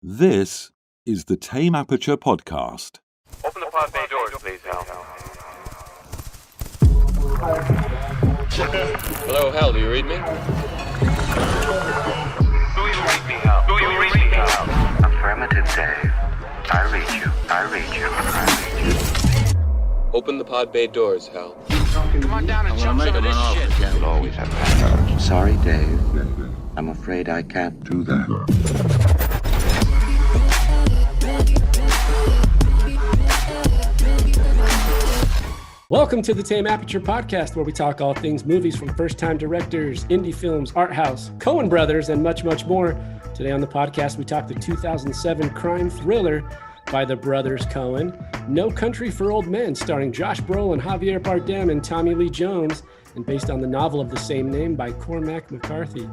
This is the Tame Aperture podcast. Open the pod bay doors, please, Hal. Hello, Hal, do you read me? Do you read me, Hal? Do you read me, Hal? Affirmative, Dave. I read you. I read you. I read you. Open the pod bay doors, Hal. Come on down and jump some of this shit. You'll always have backup. Sorry, Dave. I'm afraid I can't do that. Welcome to the Tame Aperture podcast, where we talk all things movies from first-time directors, indie films, art house, Coen brothers, and much, much more. Today on the podcast, we talk the 2007 crime thriller by the brothers Coen, No Country for Old Men, starring Josh Brolin, Javier Bardem, and Tommy Lee Jones, and based on the novel of the same name by Cormac McCarthy.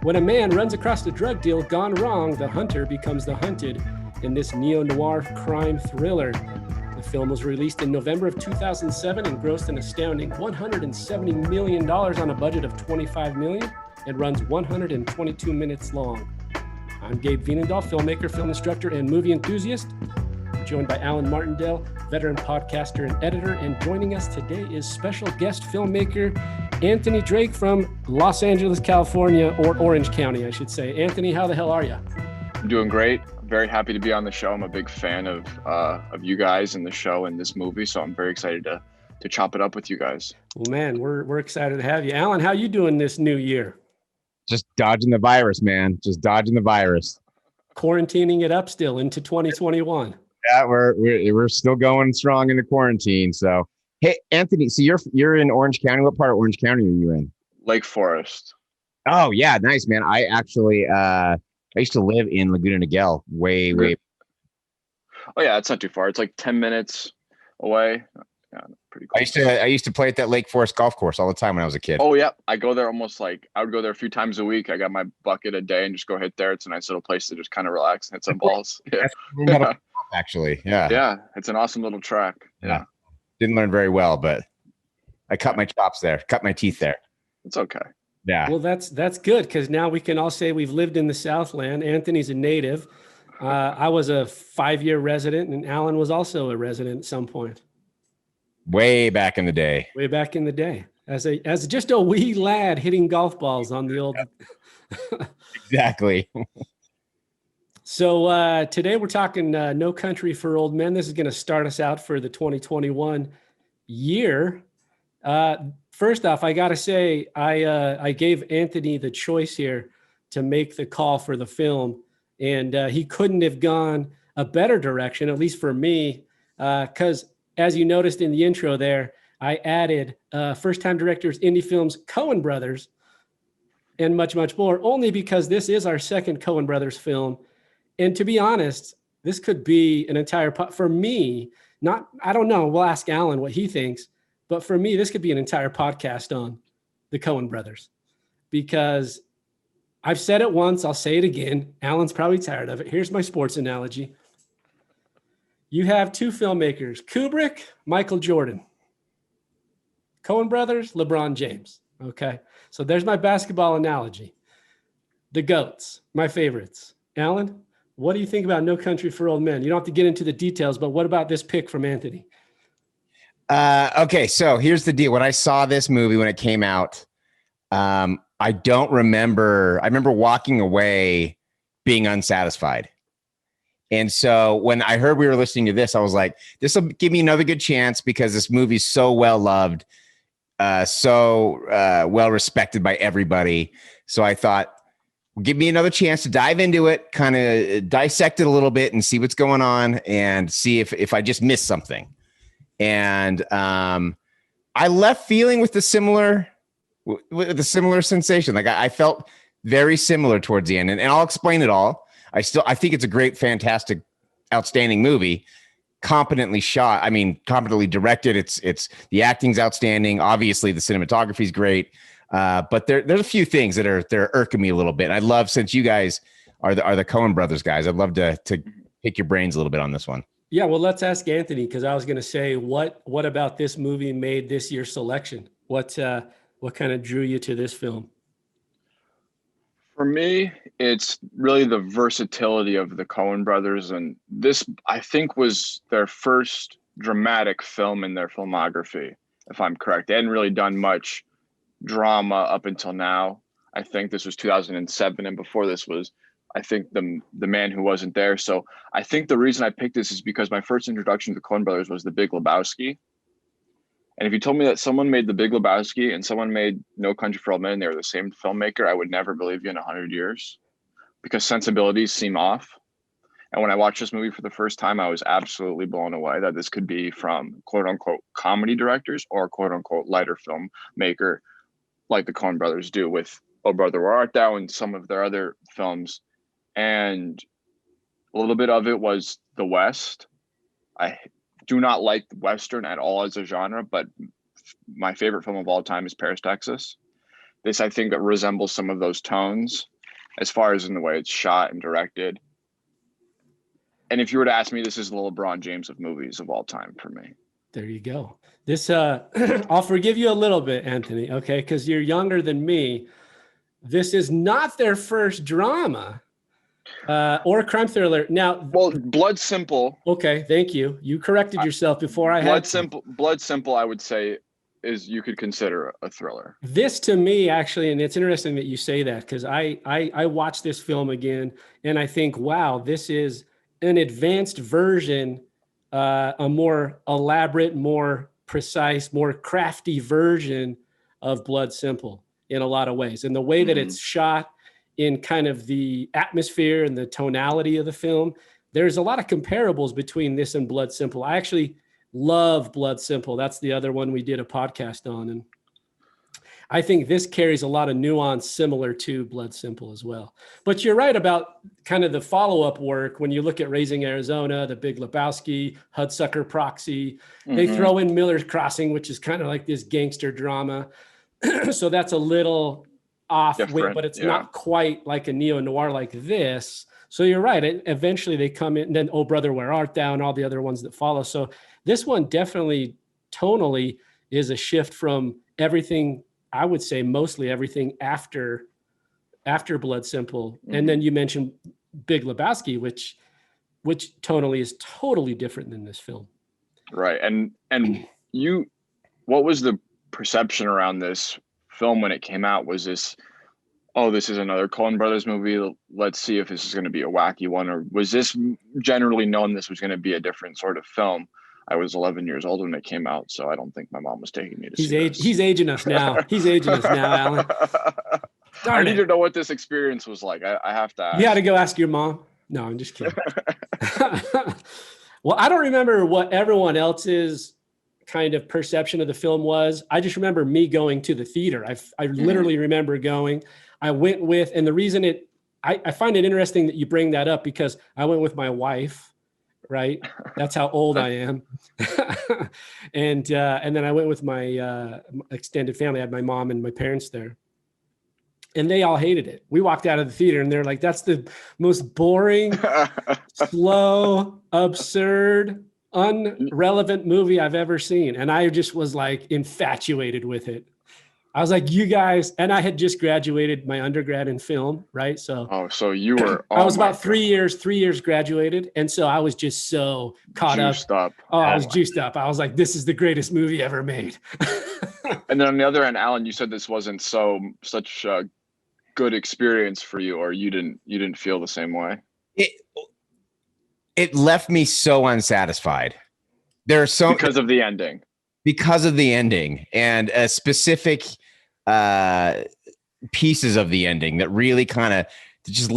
When a man runs across a drug deal gone wrong, the hunter becomes the hunted in this neo-noir crime thriller. The film was released in November of 2007 and grossed an astounding $170 million on a budget of $25 million and runs 122 minutes long. I'm Gabe Vienendahl, filmmaker, film instructor, and movie enthusiast. I'm joined by Alan Martindale, veteran podcaster and editor, and joining us today is special guest filmmaker Anthony Drake from Los Angeles, California, or Orange County, I should say. Anthony, how the hell are you? I'm doing great. Very happy to be on the show. I'm a big fan of you guys and the show and this movie, so I'm very excited to chop it up with you guys. Well, man, we're excited to have you. Alan, how you doing this new year? Just dodging the virus, man. Just dodging the virus. Quarantining it up still into 2021. Yeah, we're still going strong into quarantine. So, hey, Anthony, so you're in Orange County. What part of Orange County are you in? Lake Forest. Oh yeah, nice, man. I actually I used to live in Laguna Niguel, way. Oh yeah, it's not too far. It's like 10 minutes away. Yeah, pretty cool. I used to play at that Lake Forest golf course all the time when I was a kid. Oh yeah, I go there I would go there a few times a week. I got my bucket a day and just go hit there. It's a nice little place to just kind of relax and hit some balls. Yeah. Actually, yeah. Yeah, it's an awesome little track. Yeah. Didn't learn very well, but I cut my chops there, cut my teeth there. It's okay. Yeah. Well, that's good, because now we can all say we've lived in the Southland. Anthony's a native. I was a 5-year resident, and Alan was also a resident at some point. Way back in the day. Way back in the day, as just a wee lad hitting golf balls on the old. Exactly. So today we're talking No Country for Old Men. This is going to start us out for the 2021 year. First off, I got to say, I gave Anthony the choice here to make the call for the film, and he couldn't have gone a better direction, at least for me, because as you noticed in the intro there, I added first-time directors, indie films, Coen brothers, and much, much more, only because this is our second Coen brothers film. And to be honest, this could be an entire, for me, I don't know, we'll ask Alan what he thinks, but for me, this could be an entire podcast on the Coen brothers, because I've said it once, I'll say it again. Alan's probably tired of it. Here's my sports analogy. You have two filmmakers, Kubrick, Michael Jordan. Coen brothers, LeBron James. Okay, so there's my basketball analogy. The GOATs, my favorites. Alan, what do you think about No Country for Old Men? You don't have to get into the details, but what about this pick from Anthony? Okay, so here's the deal. When I saw this movie when it came out, I don't remember. I remember walking away being unsatisfied. And so when I heard we were listening to this, I was like, this will give me another good chance, because this movie's so well loved, so well respected by everybody. So I thought, give me another chance to dive into it, kind of dissect it a little bit and see what's going on and see if I just missed something. And I left feeling with a similar sensation. Like I felt very similar towards the end, and I'll explain it all. I think it's a great, fantastic, outstanding movie, competently shot. I mean, competently directed. It's the acting's outstanding. Obviously, the cinematography is great. But there's a few things they're irking me a little bit. I'd love, since you guys are the Coen brothers guys, I'd love to pick your brains a little bit on this one. Yeah, well, let's ask Anthony, because I was going to say, what about this movie made this year's selection? What kind of drew you to this film? For me, it's really the versatility of the Coen brothers, and this I think was their first dramatic film in their filmography, if I'm correct. They hadn't really done much drama up until now. I think this was 2007, and before this was, I think, the Man Who Wasn't There. So I think the reason I picked this is because my first introduction to the Coen brothers was The Big Lebowski. And if you told me that someone made The Big Lebowski and someone made No Country for Old Men, they were the same filmmaker, I would never believe you in 100 years, because sensibilities seem off. And when I watched this movie for the first time, I was absolutely blown away that this could be from quote unquote comedy directors or quote unquote lighter filmmaker like the Coen brothers do with Oh Brother, Where Art Thou and some of their other films. And a little bit of it was the West. I do not like Western at all as a genre, but my favorite film of all time is Paris, Texas. This, I think, resembles some of those tones as far as in the way it's shot and directed. And if you were to ask me, this is the LeBron James of movies of all time for me. There you go. This, I'll forgive you a little bit, Anthony, okay? Because you're younger than me. This is not their first drama or crime thriller. Now, well, Blood Simple. Okay, thank you. You corrected yourself before I had to. Blood Simple, I would say, is you could consider a thriller. This to me, actually, and it's interesting that you say that, because I watched this film again and I think, wow, this is an advanced version, a more elaborate, more precise, more crafty version of Blood Simple in a lot of ways. And the way that it's shot, in kind of the atmosphere and the tonality of the film, there's a lot of comparables between this and Blood Simple. I actually love Blood Simple. That's the other one we did a podcast on. And I think this carries a lot of nuance similar to Blood Simple as well. But you're right about kind of the follow-up work. When you look at Raising Arizona, The Big Lebowski, Hudsucker Proxy, they throw in Miller's Crossing, which is kind of like this gangster drama. So that's a little off with, but it's not quite like a neo-noir like this. So you're right. Eventually they come in, and then Oh Brother, Where Art Thou, and all the other ones that follow. So this one definitely tonally is a shift from everything, I would say mostly everything after Blood Simple. And then you mentioned Big Lebowski, which tonally is totally different than this film. Right. And what was the perception around this film when it came out? Was this, oh, this is another Coen Brothers movie, let's see if this is going to be a wacky one? Or was this generally known this was going to be a different sort of film? I was 11 years old when it came out, so I don't think my mom was taking me to see this. He's aging us now. He's aging us now, Alan. I need to know what this experience was like. I have to ask. You had to go ask your mom? No, I'm just kidding. Well, I don't remember what everyone else's kind of perception of the film was. I just remember me going to the theater. I literally remember going. I went with, and the reason I find it interesting that you bring that up, because I went with my wife, right? That's how old I am. And then I went with my extended family. I had my mom and my parents there. And they all hated it. We walked out of the theater and they're like, that's the most boring, slow, absurd, unrelevant movie I've ever seen. And I just was like infatuated with it. I was like, you guys, and I had just graduated my undergrad in film, right? So so you were, I was about 3 years graduated. And so I was just so caught juiced up. I was juiced up. I was like, this is the greatest movie ever made. And then on the other end, Alan, you said this wasn't such a good experience for you, or you didn't feel the same way. It left me so unsatisfied. There are so because of the ending. Because of the ending and specific pieces of the ending that really kind of just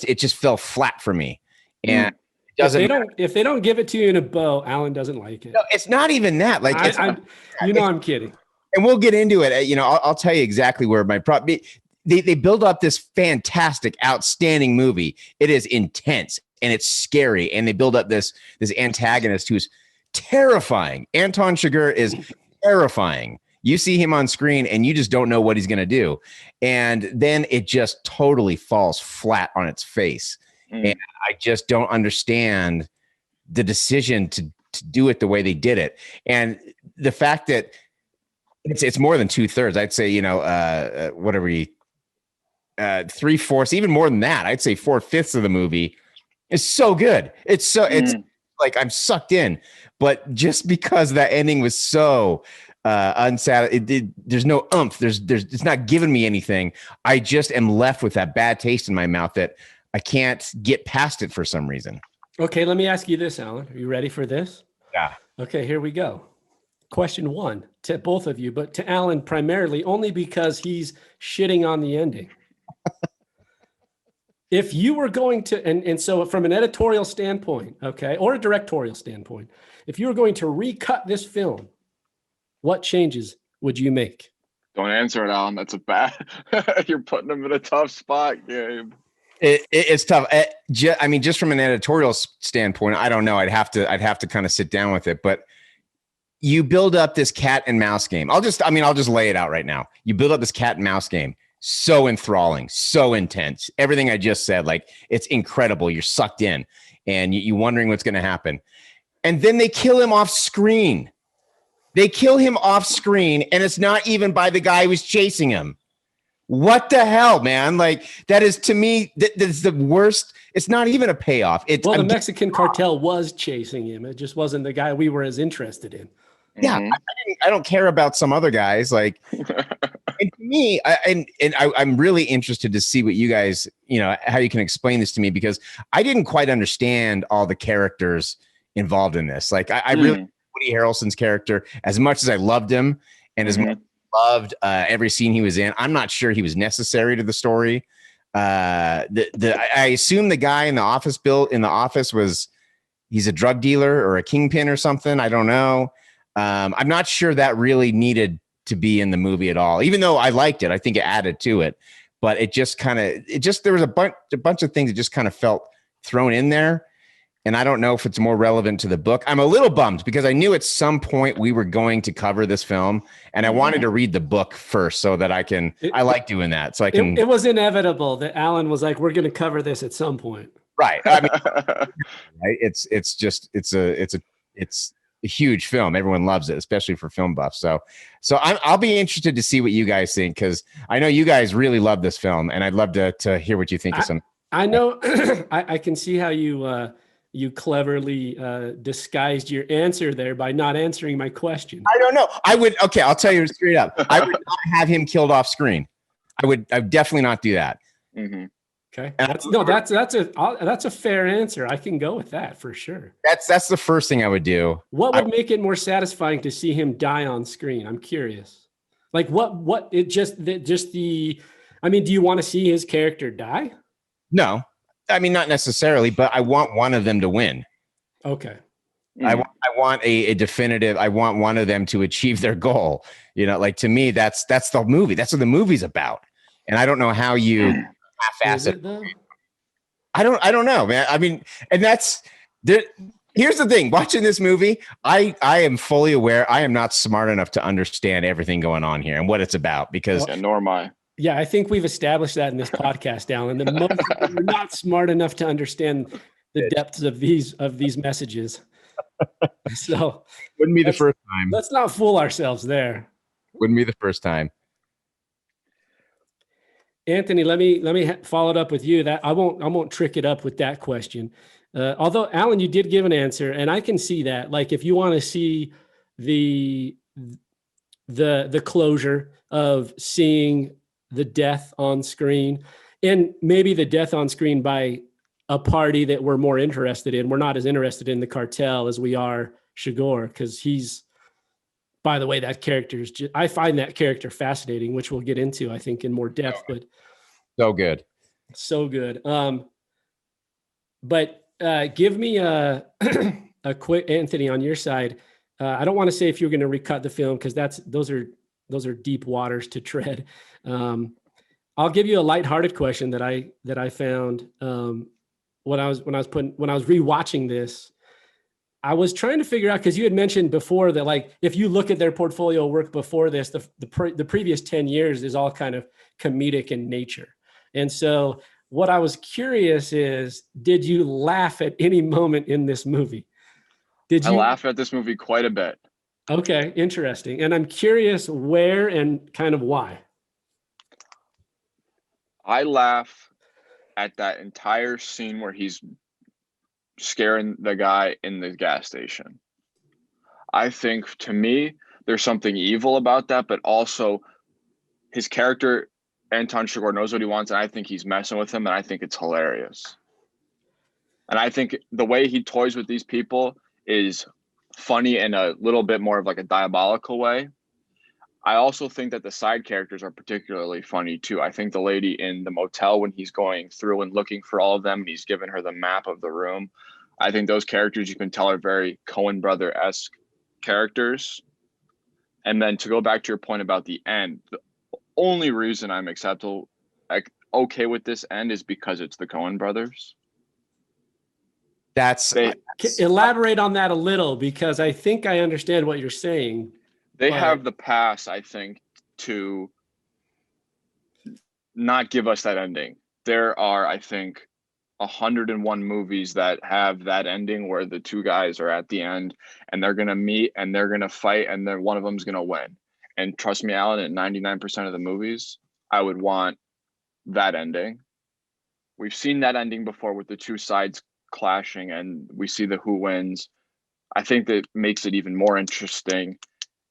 it just fell flat for me. And if they don't give it to you in a bow, Alan doesn't like it. No, it's not even that. Like, I'm kidding. And we'll get into it. I'll tell you exactly where my problem. They build up this fantastic, outstanding movie. It is intense and it's scary, and they build up this antagonist who's terrifying. Anton Chigurh is terrifying. You see him on screen and you just don't know what he's going to do. And then it just totally falls flat on its face. And I just don't understand the decision to do it the way they did it. And the fact that it's more than 2/3, I'd say, 3/4, even more than that. I'd say 4/5 of the movie is so good. It's like I'm sucked in. But just because that ending was so unsatisfying, there's no oomph. It's not giving me anything. I just am left with that bad taste in my mouth that I can't get past it for some reason. Okay, let me ask you this, Alan. Are you ready for this? Yeah. Okay, here we go. Question 1 to both of you, but to Alan primarily, only because he's shitting on the ending. If you were going to, and so from an editorial standpoint, okay, or a directorial standpoint, if you were going to recut this film, what changes would you make? Don't answer it, Alan. That's a bad. You're putting him in a tough spot, Gabe. It's tough. I mean, just from an editorial standpoint, I don't know. I'd have to kind of sit down with it. But you build up this cat and mouse game. I'll just lay it out right now. You build up this cat and mouse game. So enthralling, so intense. Everything I just said, like, it's incredible. You're sucked in, and you're wondering what's going to happen. And then they kill him off screen. They kill him off screen, and it's not even by the guy who was chasing him. What the hell, man? Like, that is, to me, that's the worst. It's not even a payoff. The Mexican cartel was chasing him. It just wasn't the guy we were as interested in. Yeah, I don't care about some other guys. Like, and to me, I'm really interested to see what you guys, how you can explain this to me, because I didn't quite understand all the characters involved in this. Like, I really, Woody Harrelson's character, as much as I loved him and as much as I loved every scene he was in, I'm not sure he was necessary to the story. I assume the guy in the office he's a drug dealer or a kingpin or something. I don't know. I'm not sure that really needed to be in the movie at all, even though I liked it. I think it added to it, but there was a bunch of things that just kind of felt thrown in there. And I don't know if it's more relevant to the book. I'm a little bummed because I knew at some point we were going to cover this film, and I wanted to read the book first so that I like doing that. So I can. It was inevitable that Alan was like, "We're going to cover this at some point." Right. I mean, right? It's a huge film. Everyone loves it, especially for film buffs. So I'll be interested to see what you guys think, because I know you guys really love this film, and I'd love to hear what you think of some. I know I can see how you cleverly disguised your answer there by not answering my question. I don't know. Okay, I'll tell you straight up. I would not have him killed off screen. I would definitely not do that. Mm-hmm. Okay. That's a fair answer. I can go with that for sure. That's the first thing I would do. What would make it more satisfying to see him die on screen? I'm curious. Like do you want to see his character die? No. I mean, not necessarily, but I want one of them to win. Okay. I want a definitive. I want one of them to achieve their goal. Like, to me, that's the movie. That's what the movie's about. And I don't know how you half-ass it. I don't know, man. I mean, and here's the thing. Watching this movie, I am fully aware I am not smart enough to understand everything going on here and what it's about, because nor am I. Yeah, I think we've established that in this podcast, Alan. We're not smart enough to understand the depths of these messages. So wouldn't be the first time. Let's not fool ourselves there. Wouldn't be the first time. Anthony, let me follow it up with you. That I won't trick it up with that question. Although, Alan, you did give an answer, and I can see that. Like, if you want to see the closure of seeing the death on screen, and maybe the death on screen by a party that we're more interested in. We're not as interested in the cartel as we are Chigurh, because by the way, that character I find that character fascinating, which we'll get into, I think, in more depth, but so good. But give me a quick, Anthony, on your side. I don't want to say if you're going to recut the film, because those are deep waters to tread. I'll give you a lighthearted question that I found when I was rewatching this. I was trying to figure out, because you had mentioned before that, like, if you look at their portfolio work before this, the previous 10 years is all kind of comedic in nature. And so what I was curious is, did you laugh at any moment in this movie? I laugh at this movie quite a bit. Okay, interesting. And I'm curious where and kind of why. I laugh at that entire scene where he's scaring the guy in the gas station. I think, to me, there's something evil about that, but also his character, Anton Chigurh, knows what he wants, and I think he's messing with him, and I think it's hilarious. And I think the way he toys with these people is funny in a little bit more of like a diabolical way. I also think that the side characters are particularly funny too. I think the lady in the motel, when he's going through and looking for all of them and he's given her the map of the room, I think those characters, you can tell, are very Coen brother-esque characters. And then to go back to your point about the end, the only reason I'm okay with this end is because it's the Coen brothers. Elaborate on that a little, because I think I understand what you're saying. They have the pass, I think, to not give us that ending. There are, I think, 101 movies that have that ending where the two guys are at the end and they're going to meet and they're going to fight and then one of them's going to win. And trust me, Alan, at 99% of the movies, I would want that ending. We've seen that ending before with the two sides clashing and we see the who wins. I think that makes it even more interesting.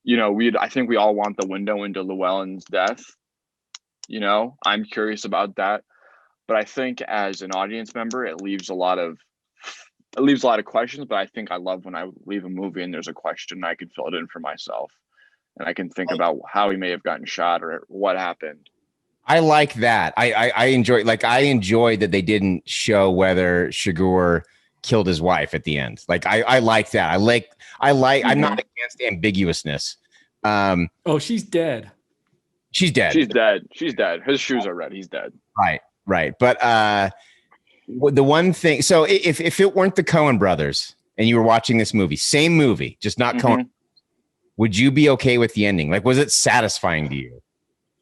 You know, I think we all want the window into Llewelyn's death. You know, I'm curious about that. But I think as an audience member, it leaves a lot of questions. But I think I love when I leave a movie and there's a question and I can fill it in for myself. And I can think about how he may have gotten shot or what happened. I like that. I enjoy that they didn't show whether Chigurh killed his wife at the end. Like I like that. I'm not against ambiguousness. She's dead. She's dead. She's dead. His shoes are red. He's dead. Right. But the one thing, so if it weren't the Coen brothers and you were watching this movie, same movie, just not Coen, would you be okay with the ending? Like, was it satisfying to you?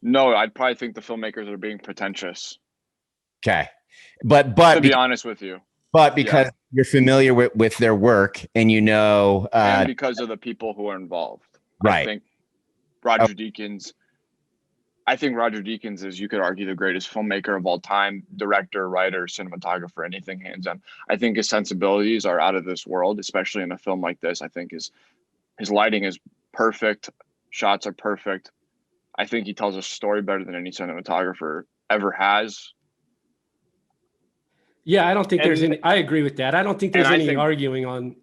No, I'd probably think the filmmakers are being pretentious. Okay. But to be honest with you. But because you're familiar with their work and you know. And because of the people who are involved. Right. I think Roger Deakins is, you could argue, the greatest filmmaker of all time, director, writer, cinematographer, anything hands on. I think his sensibilities are out of this world, especially in a film like this. I think his lighting is perfect. Shots are perfect. I think he tells a story better than any cinematographer ever has. Yeah, I don't think there's any. I agree with that. I don't think there's any arguing on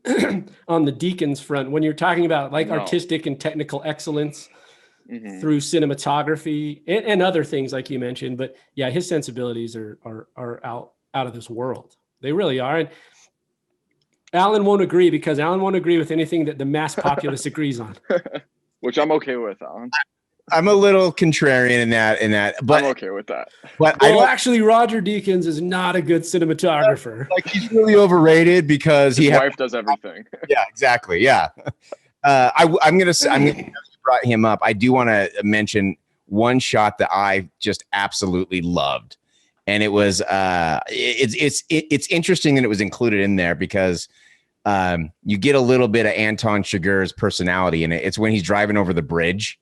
on the Deakins front when you're talking about like artistic and technical excellence through cinematography and other things like you mentioned. But yeah, his sensibilities are out of this world. They really are. And Alan won't agree because Alan won't agree with anything that the mass populace agrees on. Which I'm okay with, Alan. I'm a little contrarian in that, but I'm okay with that. But actually, Roger Deakins is not a good cinematographer. Like, he's really overrated because his wife does everything. Yeah, exactly. Yeah. I'm gonna say, you brought him up. I do want to mention one shot that I just absolutely loved, and it was it's interesting that it was included in there because you get a little bit of Anton Chigurh's personality in it. It's when he's driving over the bridge.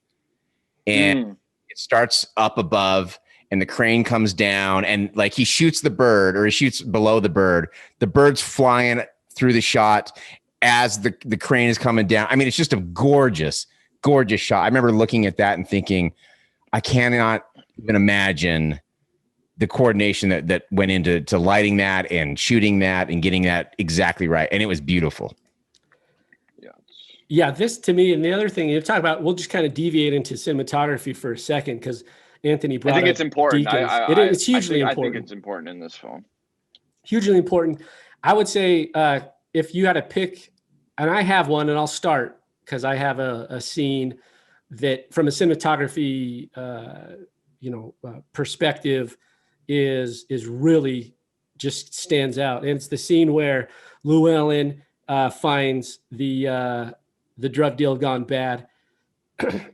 And it starts up above and the crane comes down and like he shoots the bird or he shoots below the bird. The bird's flying through the shot as the crane is coming down. I mean, it's just a gorgeous, gorgeous shot. I remember looking at that and thinking, I cannot even imagine the coordination that went into lighting that and shooting that and getting that exactly right. And it was beautiful. Yeah, this to me, and the other thing you talk about, we'll just kind of deviate into cinematography for a second because Anthony brought up. I think it's important. It's hugely important. I think it's important in this film. Hugely important. I would say if you had to pick, and I have one, and I'll start because I have a scene that, from a cinematography, perspective, is really just stands out, and it's the scene where Llewelyn finds the drug deal gone bad.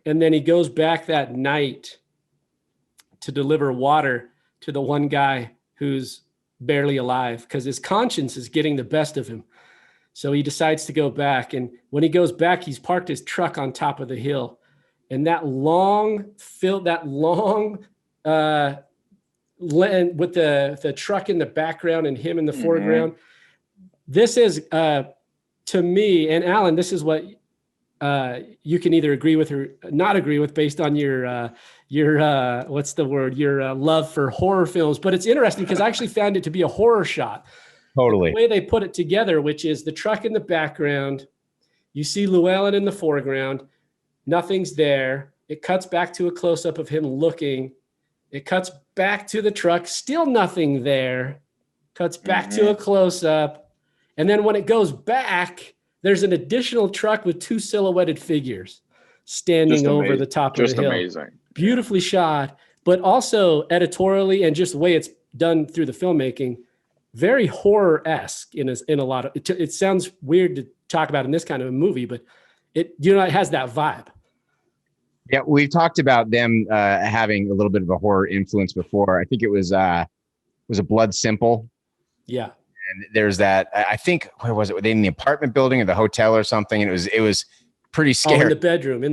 And then he goes back that night to deliver water to the one guy who's barely alive because his conscience is getting the best of him. So he decides to go back. And when he goes back, he's parked his truck on top of the hill. And that long with the truck in the background and him in the foreground. This is, to me, and Alan, this is what you can either agree with or not agree with based on your what's the word? Your love for horror films. But it's interesting because I actually found it to be a horror shot. Totally. The way they put it together, which is the truck in the background, you see Llewelyn in the foreground, nothing's there. It cuts back to a close-up of him looking. It cuts back to the truck, still nothing there. Cuts back to a close-up. And then when it goes back, there's an additional truck with two silhouetted figures standing over the top of the hill. Just amazing. Beautifully shot, but also editorially and just the way it's done through the filmmaking, very horror-esque in a lot of it sounds weird to talk about in this kind of a movie, but it has that vibe. Yeah, we've talked about them having a little bit of a horror influence before. I think it was a Blood Simple. Yeah. And there's that, I think, where was it? Were they in the apartment building or the hotel or something? And it was pretty scary. In the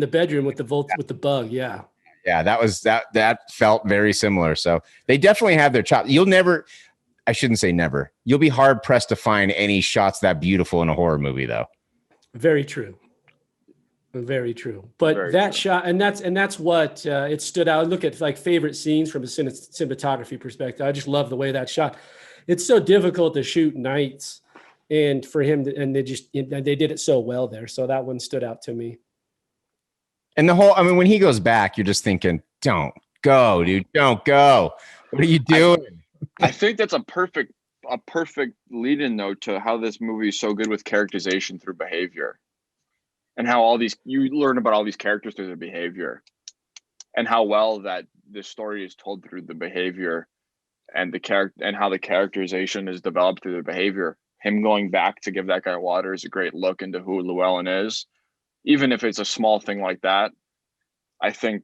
bedroom with the bug. Yeah. Yeah, that felt very similar. So they definitely have their chop. I shouldn't say never. You'll be hard pressed to find any shots that beautiful in a horror movie, though. Very true. Very true. But shot, and that's what it stood out. I look at like favorite scenes from a cinematography perspective. I just love the way that shot. It's so difficult to shoot nights, and for him, they did it so well there. So that one stood out to me. And when he goes back, you're just thinking, don't go, dude, don't go. What are you doing? I think that's a perfect lead-in note to how this movie is so good with characterization through behavior, and how you learn about all these characters through their behavior, and how well that this story is told through the behavior, and how the characterization is developed through the behavior. Him going back to give that guy water is a great look into who Llewelyn is, even if it's a small thing like that. I think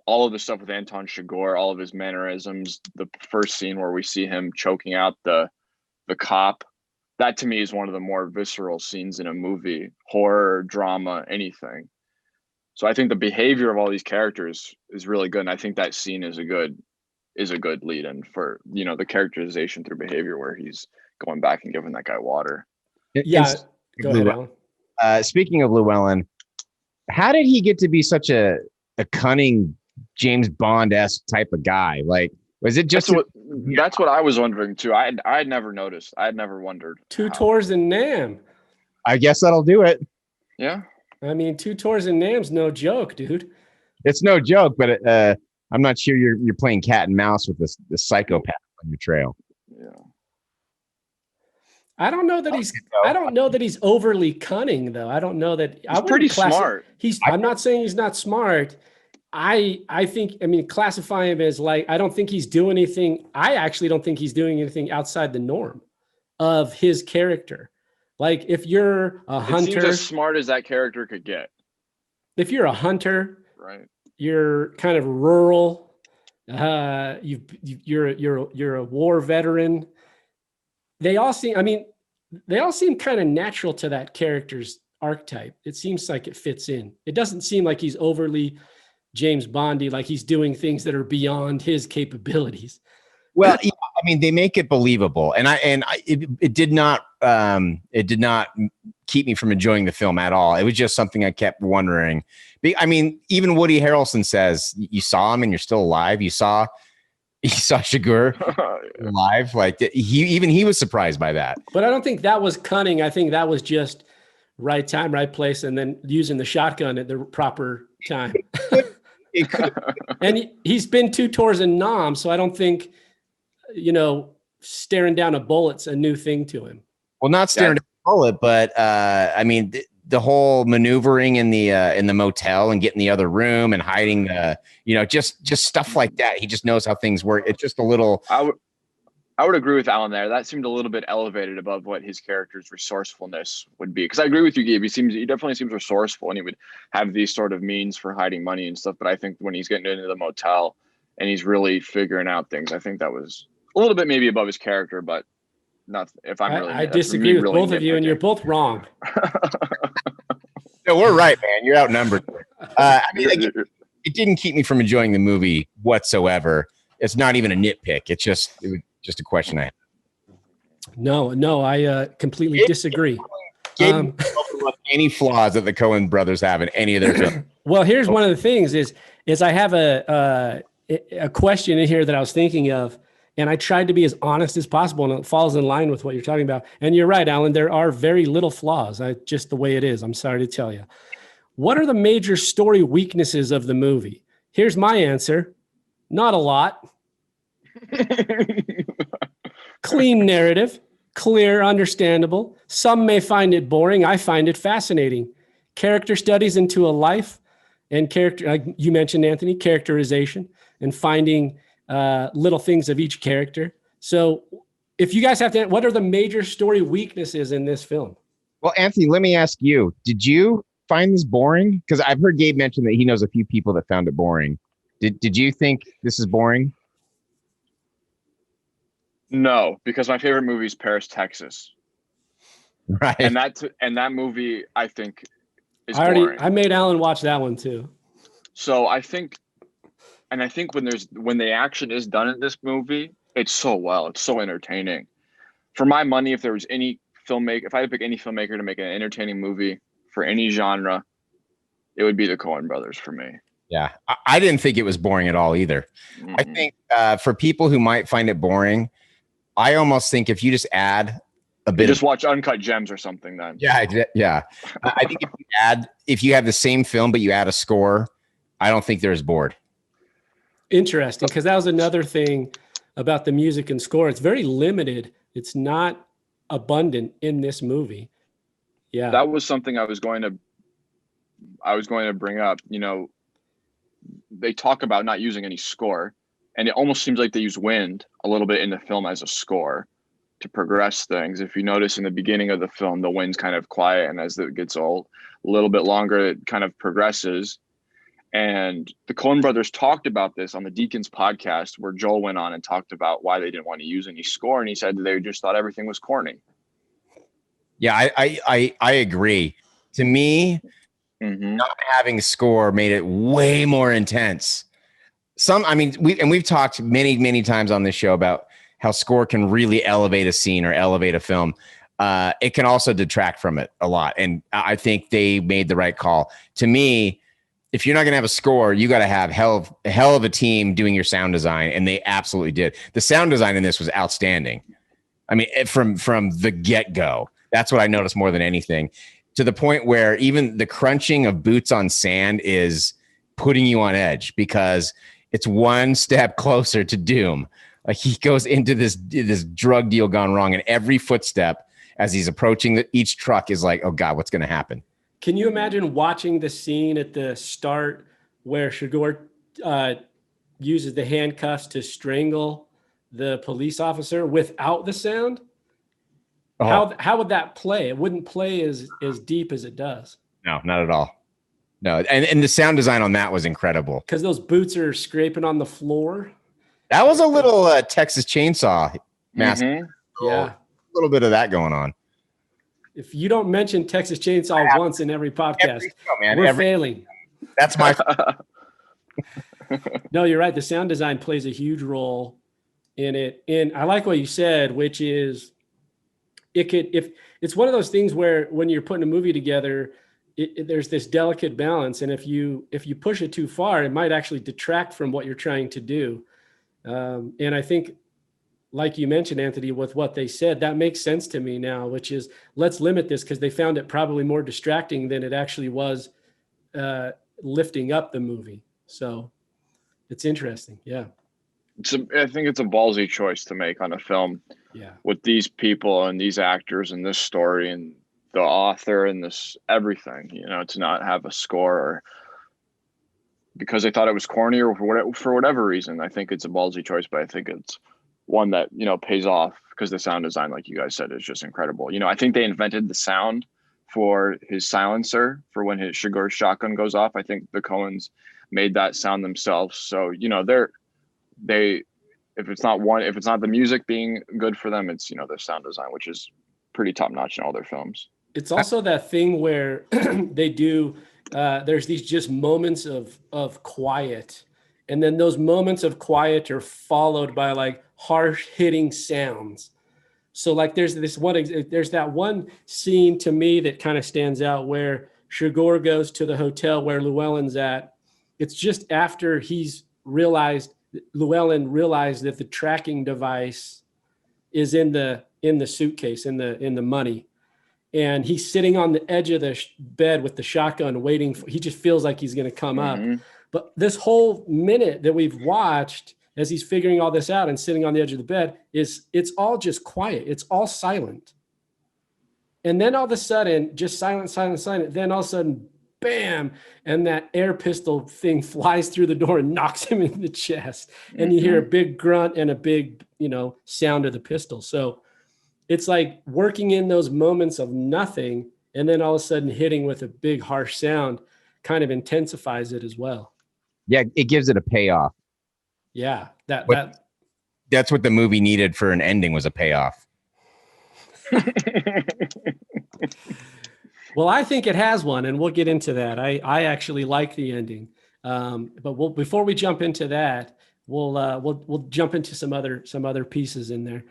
all of the stuff with Anton Chigurh, all of his mannerisms, the first scene where we see him choking out the cop, that to me is one of the more visceral scenes in a movie, horror, drama, anything. So I think the behavior of all these characters is really good. And I think that scene is a good lead-in for, the characterization through behavior where he's going back and giving that guy water. Yeah. Go ahead, Alan. Speaking of Llewelyn, how did he get to be such a cunning James Bond-esque type of guy? Like, was it just that's what I was wondering too. I had never noticed. I had never wondered. Two tours in Nam. I guess that'll do it. Yeah. I mean, 2 tours in Nam's no joke, dude. It's no joke, but I'm not sure you're playing cat and mouse with this psychopath on your trail. Yeah. I don't know that he's overly cunning, though. I don't know that he's pretty smart. I'm not saying he's not smart. I think, classify him as like, I don't think he's doing anything. I actually don't think he's doing anything outside the norm of his character. Like if you're a hunter, seems as smart as that character could get. If you're a hunter, right? You're kind of rural. You're a war veteran. They all seem kind of natural to that character's archetype. It seems like it fits in. It doesn't seem like he's overly James Bondy, like he's doing things that are beyond his capabilities. Well, they make it believable, and it did not keep me from enjoying the film at all. It was just something I kept wondering. Even Woody Harrelson says, "You saw him and you're still alive." You saw Chigurh alive. Like he was surprised by that. But I don't think that was cunning. I think that was just right time, right place, and then using the shotgun at the proper time. It could. And he's been 2 tours in Nam, so I don't think, staring down a bullet's a new thing to him. Well, not staring down a bullet, but the whole maneuvering in the motel and getting the other room and hiding just stuff like that. He just knows how things work. It's just a little. I would agree with Alan there. That seemed a little bit elevated above what his character's resourcefulness would be. Because I agree with you, Gabe. He definitely seems resourceful, and he would have these sort of means for hiding money and stuff. But I think when he's getting into the motel and he's really figuring out things, I think that was a little bit maybe above his character, but not if I'm really. I disagree with both of you, and you're both wrong. No, we're right, man. You're outnumbered. It didn't keep me from enjoying the movie whatsoever. It's not even a nitpick. It was just a question I had. No, I completely disagree. Gabe overlooked any flaws that the Coen brothers have in any of their films. Well, here's one of the things is I have a question in here that I was thinking of, and I tried to be as honest as possible, and it falls in line with what you're talking about. And you're right, Alan, there are very little flaws. Just the way it is. I'm sorry to tell you. What are the major story weaknesses of the movie? Here's my answer. Not a lot. Clean narrative, clear, understandable. Some may find it boring. I find it fascinating. Character studies into a life and character, like you mentioned, Anthony, characterization and finding little things of each character. So if you guys have to, what are the major story weaknesses in this film? Well, Anthony, let me ask you, did you find this boring? Because I've heard Gabe mention that he knows a few people that found it boring. Did you think this is boring? No, because my favorite movie is Paris, Texas. Right. And that movie, I think, is boring. I made Alan watch that one too. So I think when the action is done in this movie, it's so entertaining. For my money, if I had to pick any filmmaker to make an entertaining movie for any genre, it would be the Coen brothers for me. Yeah, I didn't think it was boring at all either. Mm-hmm. I think for people who might find it boring, I almost think if you just add a bit, just watch Uncut Gems or something. Then yeah. I think if you have the same film but you add a score, I don't think they're as bored. Interesting, because that was another thing about the music and score. It's very limited. It's not abundant in this movie. Yeah, that was something I was going to bring up. You know, they talk about not using any score, and it almost seems like they use wind a little bit in the film as a score to progress things. If you notice in the beginning of the film, the wind's kind of quiet, and as it gets a little bit longer, it kind of progresses. And the Coen brothers talked about this on the Deacons podcast, where Joel went on and talked about why they didn't want to use any score, and he said they just thought everything was corny. Yeah, I agree. To me, not having score made it way more intense. We've talked many times on this show about how score can really elevate a scene or elevate a film. It can also detract from it a lot. And I think they made the right call. To me, if you're not going to have a score, you got to have a hell of a team doing your sound design. And they absolutely did. The sound design in this was outstanding. I mean, from the get-go, that's what I noticed more than anything, to the point where even the crunching of boots on sand is putting you on edge because it's one step closer to doom. Like he goes into this drug deal gone wrong, and every footstep as he's approaching each truck is like, oh God, what's going to happen? Can you imagine watching the scene at the start where Chigurh uses the handcuffs to strangle the police officer without the sound? Oh. How would that play? It wouldn't play as deep as it does. No, not at all. No, and the sound design on that was incredible. Because those boots are scraping on the floor. That was a little Texas Chainsaw Massacre. Mm-hmm. Yeah. A little bit of that going on. If you don't mention Texas Chainsaw once in every podcast, we're failing. That's my. No, you're right. The sound design plays a huge role in it. And I like what you said, which is if it's one of those things where when you're putting a movie together, there's this delicate balance. And if you push it too far, it might actually detract from what you're trying to do. And I think, like you mentioned, Anthony, with what they said, that makes sense to me now, which is let's limit this because they found it probably more distracting than it actually was lifting up the movie. So it's interesting. Yeah. I think it's a ballsy choice to make on a film with these people and these actors and this story and the author and this everything, to not have a score or because they thought it was corny or for whatever reason. I think it's a ballsy choice, but I think it's one that, pays off because the sound design, like you guys said, is just incredible. I think they invented the sound for his silencer for when his Chigurh shotgun goes off. I think the Coens made that sound themselves. So, if it's not the music being good for them, it's, their sound design, which is pretty top notch in all their films. It's also that thing where they do, there's these just moments of quiet And then those moments of quiet are followed by like harsh hitting sounds. So like there's that one scene to me that kind of stands out where Chigurh goes to the hotel where Llewelyn's at. It's just after Llewelyn realized that the tracking device is in the suitcase, in the money. And he's sitting on the edge of the bed with the shotgun waiting he just feels like he's going to come up. But this whole minute that we've watched as he's figuring all this out and sitting on the edge of the bed it's all just quiet. It's all silent. And then all of a sudden, just silent. Then all of a sudden, bam, and that air pistol thing flies through the door and knocks him in the chest. And you hear a big grunt and a big, sound of the pistol. So it's like working in those moments of nothing and then all of a sudden hitting with a big harsh sound kind of intensifies it as well. Yeah, it gives it a payoff. Yeah, that's what the movie needed for an ending, was a payoff. Well, I think it has one, and we'll get into that. I actually like the ending, but before we jump into that, we'll jump into some other pieces in there.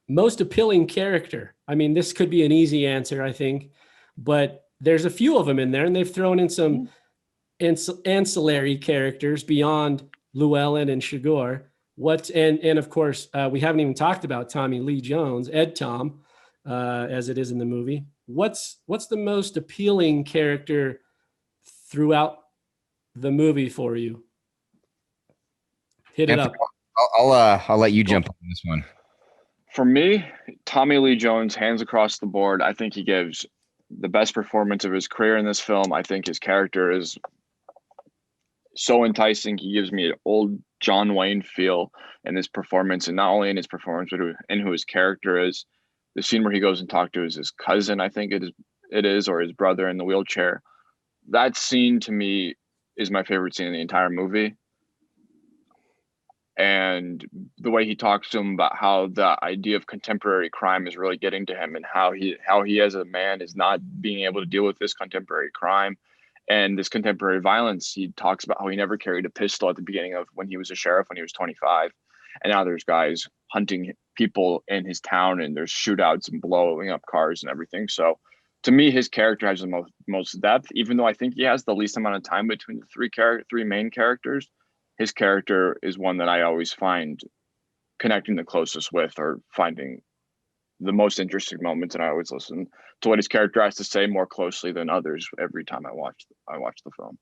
Most appealing character. I mean, this could be an easy answer, I think, but there's a few of them in there, and they've thrown in some ancillary characters beyond Llewelyn and Chigurh. And of course, we haven't even talked about Tommy Lee Jones, Ed Tom, as it is in the movie. What's the most appealing character throughout the movie for you? Hit it up. I'll let you jump on this one. For me, Tommy Lee Jones, hands across the board. I think he gives the best performance of his career in this film. I think his character is so enticing. He gives me an old John Wayne feel in his performance, and not only in his performance, but in who his character is. The scene where he goes and talks to his cousin, I think it is, or his brother in the wheelchair. That scene to me is my favorite scene in the entire movie. And the way he talks to him about how the idea of contemporary crime is really getting to him, and how he as a man is not being able to deal with this contemporary crime and this contemporary violence. He talks about how he never carried a pistol at the beginning of when he was a sheriff when he was 25. And now there's guys hunting people in his town, and there's shootouts and blowing up cars and everything. So to me, his character has the most depth, even though I think he has the least amount of time between the three main characters. His character is one that I always find connecting the closest with, or finding the most interesting moments. And I always listen to what his character has to say more closely than others every time I watch the film.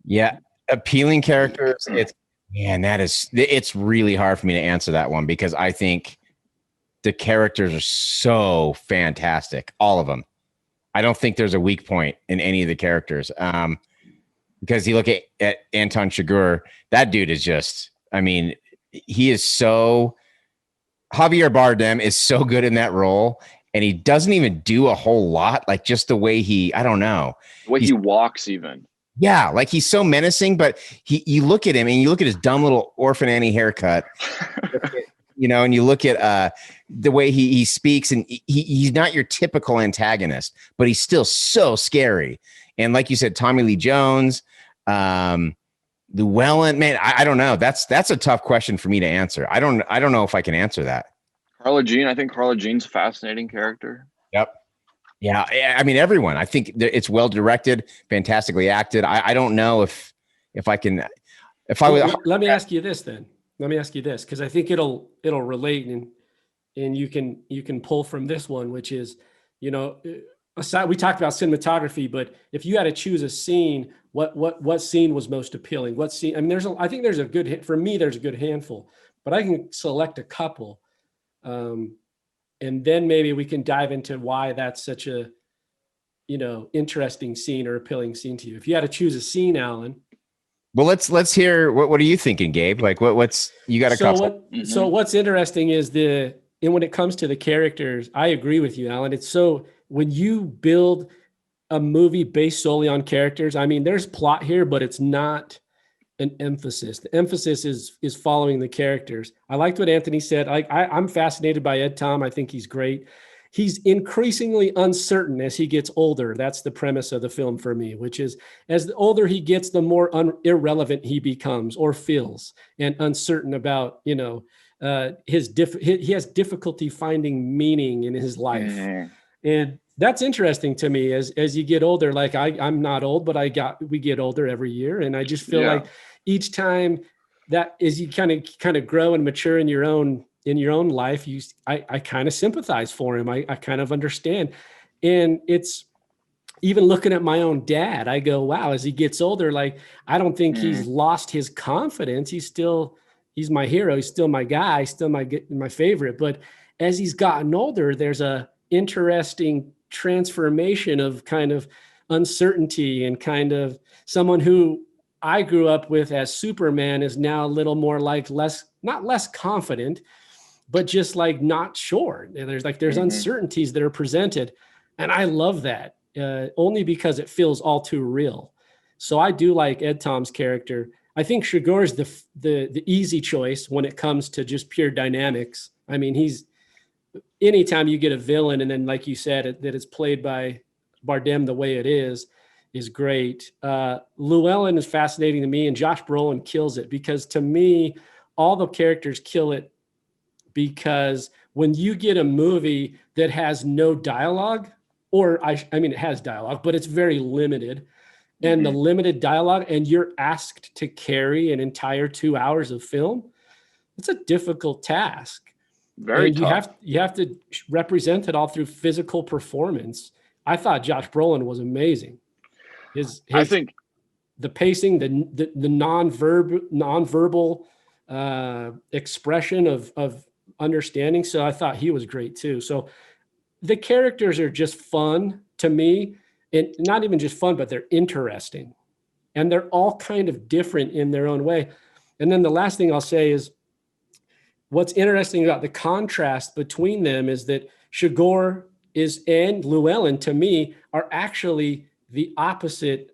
Yeah. Appealing characters. It's really hard for me to answer that one, because I think the characters are so fantastic. All of them. I don't think there's a weak point in any of the characters. Because you look at Anton Chigurh, that dude is just, he is so, Javier Bardem is so good in that role, and he doesn't even do a whole lot. Like, just the way he walks even. Yeah. Like, he's so menacing, but you look at him and you look at his dumb little Orphan Annie haircut, and you look at the way he speaks, and he's not your typical antagonist, but he's still so scary. And like you said, Tommy Lee Jones, Llewelyn, man, I don't know. That's a tough question for me to answer. I don't know if I can answer that. Carla Jean, I think Carla Jean's a fascinating character. Yep. Yeah. Everyone, I think it's well directed, fantastically acted. I don't know if I can, let me ask you this then. Let me ask you this, because I think it'll relate, and you can pull from this one, which is, aside, we talked about cinematography, but if you had to choose a scene, what scene was most appealing? What scene? I think there's a good handful, but I can select a couple, and then maybe we can dive into why that's such a, interesting scene or appealing scene to you. If you had to choose a scene, Alan. Well, let's hear what are you thinking, Gabe? Like, what's you got a couple? So what's interesting is when it comes to the characters, I agree with you, Alan. It's so, when you build a movie based solely on characters, there's plot here, but it's not an emphasis. The emphasis is following the characters. I liked what Anthony said. I'm fascinated by Ed Tom. I think he's great. he's increasingly uncertain as he gets older. That's the premise of the film for me, which is as the older he gets, the more irrelevant he becomes or feels, and uncertain about, he has difficulty finding meaning in his life. Mhm. And that's interesting to me as you get older. Like I'm not old, but we get older every year. And I just feel like each time that as you kind of grow and mature in your own life, I kind of sympathize for him. I kind of understand. And it's even looking at my own dad, I go, wow, as he gets older, like, I don't think he's lost his confidence. He's my hero. He's still my guy, still my favorite. But as he's gotten older, there's a interesting transformation of kind of uncertainty, and kind of someone who I grew up with as Superman is now a little more like not less confident, but just like not sure. There's uncertainties that are presented. And I love that only because it feels all too real. So I do like Ed Tom's character. I think Chigurh is the easy choice when it comes to just pure dynamics. I mean, anytime you get a villain, and then, like you said, that it's played by Bardem the way it is great. Llewelyn is fascinating to me, and Josh Brolin kills it, because to me, all the characters kill it, because when you get a movie that has no dialogue, or I mean, it has dialogue, but it's very limited, and the limited dialogue, and you're asked to carry an entire 2 hours of film, it's a difficult task. Very tough. You have to represent it all through physical performance. I thought Josh Brolin was amazing. I think the pacing, the nonverbal expression of understanding. So I thought he was great too. So the characters are just fun to me, and not even just fun, but they're interesting, and they're all kind of different in their own way. And then the last thing I'll say is, what's interesting about the contrast between them is that Chigurh and Llewelyn, to me, are actually the opposite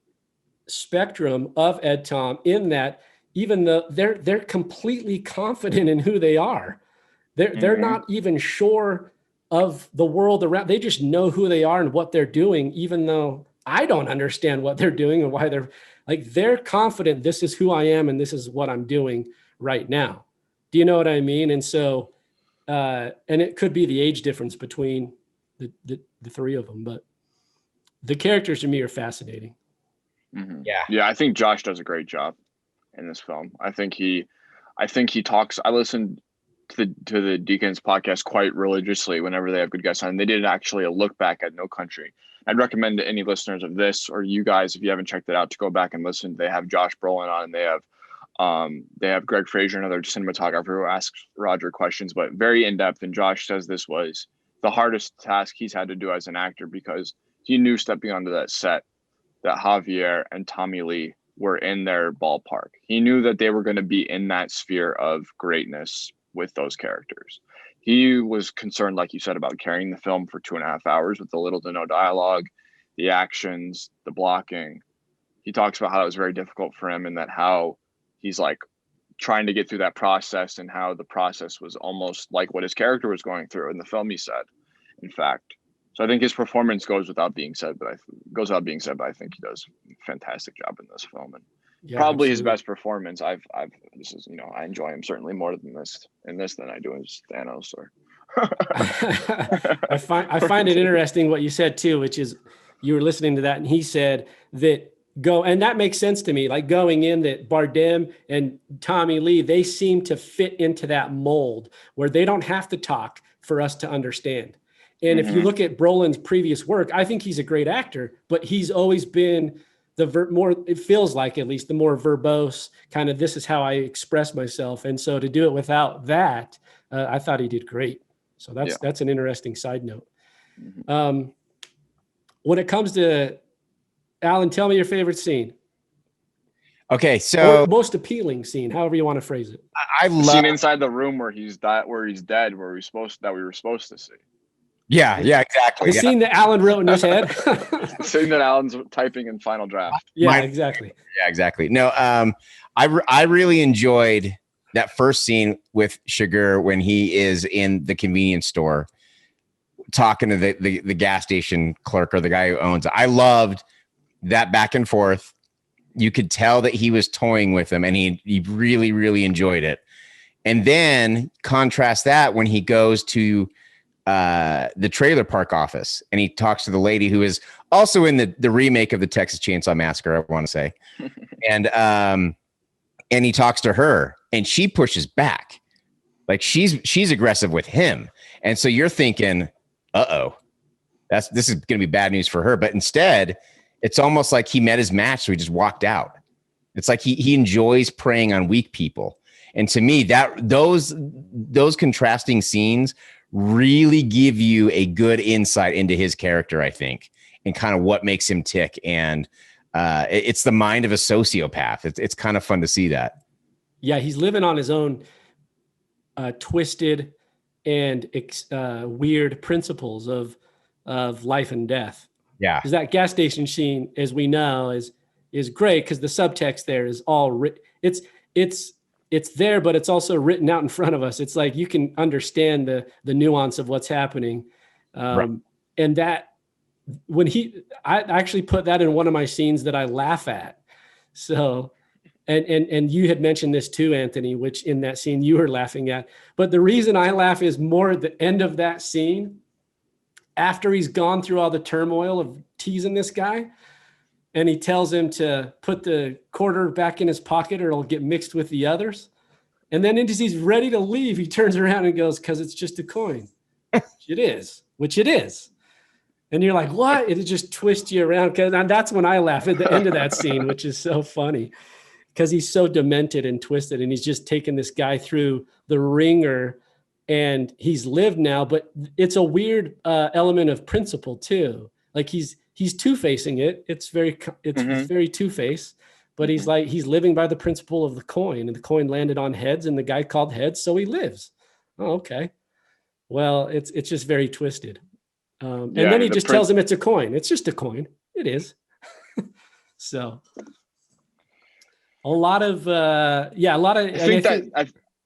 spectrum of Ed Tom, in that even though they're completely confident in who they are, they're not even sure of the world around. They just know who they are and what they're doing, even though I don't understand what they're doing and why they're confident. This is who I am, and this is what I'm doing right now. Do you know what I mean? And so, and it could be the age difference between the three of them, but the characters to me are fascinating. Yeah. I think Josh does a great job in this film. I think he talks. I listened to the Deacons podcast quite religiously whenever they have good guests on. They did actually a look back at No Country. I'd recommend to any listeners of this, or you guys, if you haven't checked it out, to go back and listen. They have Josh Brolin on, and they have Greg Fraser, another cinematographer, who asks Roger questions, but very in-depth. And Josh says this was the hardest task he's had to do as an actor, because he knew stepping onto that set that Javier and Tommy Lee were in their ballpark. He knew that they were going to be in that sphere of greatness with those characters. He was concerned, like you said, about carrying the film for 2.5 hours with the little to no dialogue, the actions, the blocking. He talks about how it was very difficult for him, and that how he's like trying to get through that process, and how the process was almost like what his character was going through in the film, he said, in fact. So I think his performance goes without being said, but I think he does a fantastic job in this film, and probably his best performance. I enjoy him certainly more than this than I do as Thanos. Or I find it interesting what you said too, which is you were listening to that, and he said that and that makes sense to me, like going in, that Bardem and Tommy Lee, they seem to fit into that mold where they don't have to talk for us to understand. And if you look at Brolin's previous work, I think he's a great actor, but he's always been it feels like, at least, the more verbose kind of, this is how I express myself. And so to do it without that, I thought he did great. So that's an interesting side note. When it comes to, Alan, tell me your favorite scene. Okay, so or most appealing scene, however you want to phrase it. I love the scene inside the room where he's dead, that we were supposed to see. Yeah, exactly. The scene that Alan wrote in his head. The scene that Alan's typing in final draft. Exactly. Yeah, exactly. No, I really enjoyed that first scene with Chigurh when he is in the convenience store talking to the gas station clerk or the guy who owns it. I loved that back and forth. You could tell that he was toying with him, and he really, really enjoyed it. And then contrast that when he goes to the trailer park office and he talks to the lady who is also in the remake of the Texas Chainsaw Massacre, I want to say. And he talks to her and she pushes back. Like she's aggressive with him. And so you're thinking, uh-oh, this is going to be bad news for her. But instead, it's almost like he met his match, so he just walked out. It's like he enjoys preying on weak people. And to me, that those contrasting scenes really give you a good insight into his character, I think, and kind of what makes him tick. And it's the mind of a sociopath. It's kind of fun to see that. Yeah, he's living on his own twisted and weird principles of life and death. Yeah, because that gas station scene, as we know, is great because the subtext there is all it's there, but it's also written out in front of us. It's like you can understand the nuance of what's happening, right. And that I actually put that in one of my scenes that I laugh at. So, and you had mentioned this too, Anthony, which in that scene you were laughing at. But the reason I laugh is more at the end of that scene. After he's gone through all the turmoil of teasing this guy, and he tells him to put the quarter back in his pocket or it'll get mixed with the others. And then as he's ready to leave, he turns around and goes, because it's just a coin. Which it is. And you're like, what? It just twists you around. And that's when I laugh at the end of that scene, which is so funny because he's so demented and twisted. And he's just taken this guy through the ringer. And he's lived now, but it's a weird element of principle too. Like he's two-facing it. It's very two-faced, but he's living by the principle of the coin, and the coin landed on heads, and the guy called heads, so he lives. Oh, okay. Well, it's just very twisted. And then he just tells him it's a coin. It's just a coin. It is. So a lot of.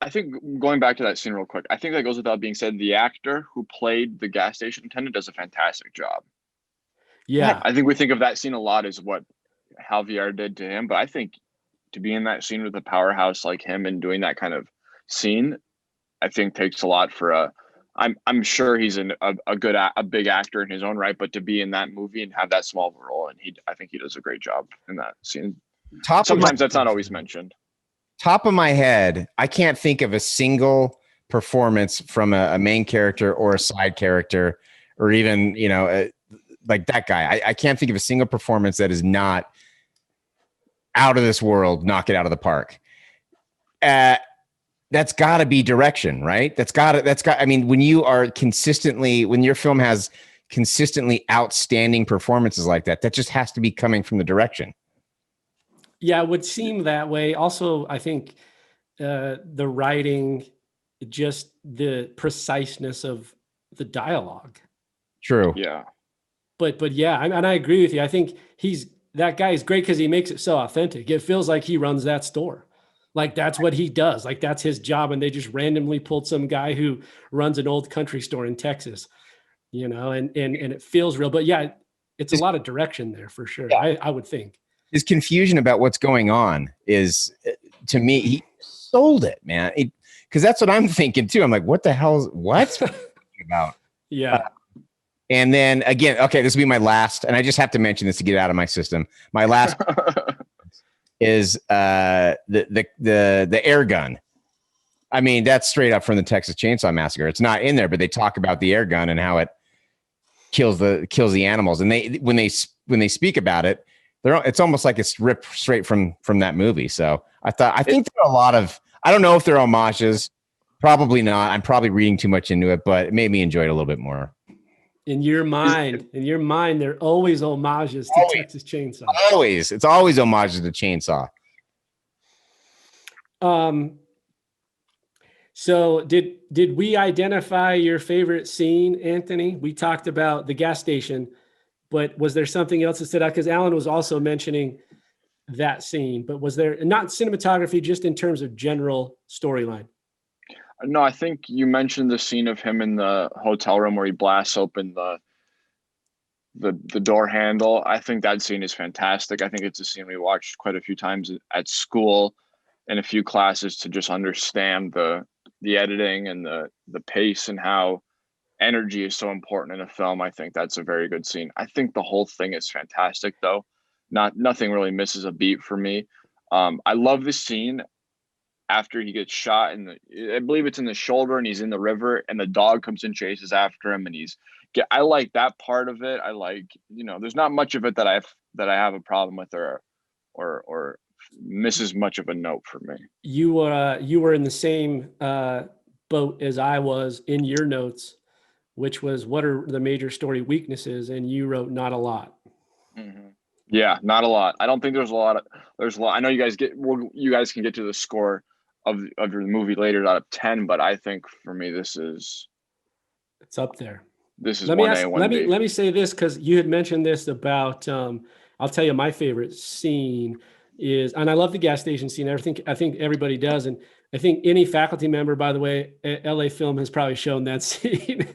I think going back to that scene real quick, I think that goes without being said. The actor who played the gas station attendant does a fantastic job. Yeah. I think we think of that scene a lot as what Javier did to him, but I think to be in that scene with a powerhouse like him and doing that kind of scene, I think takes a lot for I'm sure he's a big actor in his own right, but to be in that movie and have that small of a role, and I think he does a great job in that scene. Sometimes that's not always mentioned. Top of my head, I can't think of a single performance from a main character or a side character, or even, like that guy. I can't think of a single performance that is not out of this world, knock it out of the park. That's got to be direction, right? I mean, when your film has consistently outstanding performances like that just has to be coming from the direction. Yeah, it would seem that way. Also, I think the writing, just the preciseness of the dialogue. True. Yeah. But yeah, and I agree with you. I think that guy is great because he makes it so authentic. It feels like he runs that store. Like that's what he does. Like that's his job. And they just randomly pulled some guy who runs an old country store in Texas, and it feels real. But yeah, it's a lot of direction there for sure. Yeah. I would think. His confusion about what's going on is, to me, he sold it, man. Because that's what I'm thinking too. I'm like, what the hell? What about? Yeah. And then again, okay, this will be my last, and I just have to mention this to get it out of my system. My last is the air gun. I mean, that's straight up from the Texas Chainsaw Massacre. It's not in there, but they talk about the air gun and how it kills the animals. And when they speak about it, it's almost like it's ripped straight from that movie. So I think there are a lot of, I don't know if they're homages, probably not. I'm probably reading too much into it, but it made me enjoy it a little bit more. In your mind, there are always homages to Texas Chainsaw. Always. It's always homages to Chainsaw. So did we identify your favorite scene, Anthony? We talked about the gas station, but was there something else that stood out? Because Alan was also mentioning that scene, but was there not cinematography, just in terms of general storyline? No, I think you mentioned the scene of him in the hotel room where he blasts open the door handle. I think that scene is fantastic. I think it's a scene we watched quite a few times at school in a few classes to just understand the editing and the pace and how energy is so important in a film. I think that's a very good scene. I think the whole thing is fantastic though. Nothing really misses a beat for me. I love the scene after he gets shot in I believe it's in the shoulder and he's in the river and the dog comes and chases after him and I like that part of it. I like, there's not much of it that I have a problem with or misses much of a note for me. You were in the same boat as I was in your notes, which was what are the major story weaknesses, and you wrote not a lot. Mm-hmm. Yeah, not a lot. I don't think there's a lot. I know you guys can get to the score of your movie later out of 10, but I think for me it's up there. This is let me say this, because you had mentioned this about I'll tell you my favorite scene is, and I love the gas station scene. I think everybody does, and I think any faculty member, by the way, LA Film has probably shown that scene.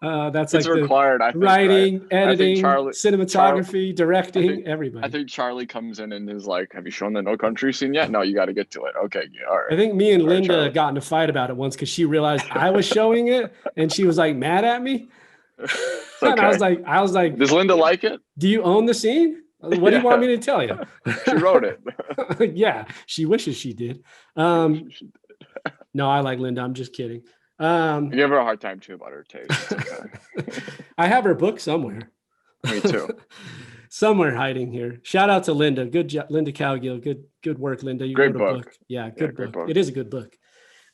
It's like required. I think, writing, right? editing, cinematography, directing, everybody. I think Charlie comes in and is like, "Have you shown the No Country scene yet? No, you got to get to it." Okay, yeah, all right. I think me and Linda got in a fight about it once because she realized I was showing it, and she was like mad at me. Okay. And I was like, does Linda like it? Do you own the scene? What do you want me to tell you? She wrote it. Yeah, she wishes she did. No, I like Linda. I'm just kidding. I give her a hard time too about her taste. Okay. I have her book somewhere. Me too. Somewhere hiding here. Shout out to Linda. Good job, Linda Cowgill. Good work, Linda. You great wrote a book. Yeah, good book. It is a good book.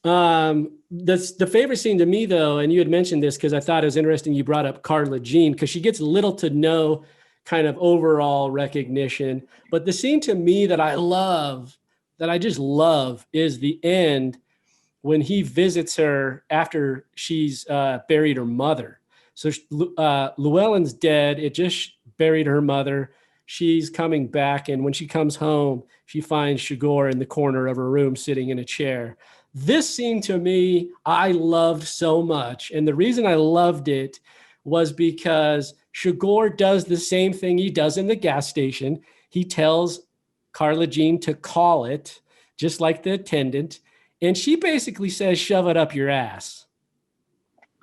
The favorite scene to me, though, and you had mentioned this because I thought it was interesting. You brought up Carla Jean because she gets little to no kind of overall recognition. But the scene to me that I just love, is the end when he visits her after she's buried her mother. So Llewelyn's dead. It just buried her mother. She's coming back, and when she comes home, she finds Chigurh in the corner of her room sitting in a chair. This scene to me, I loved so much. And the reason I loved it was because Chigurh does the same thing he does in the gas station. He tells Carla Jean to call it, just like the attendant. And she basically says, shove it up your ass.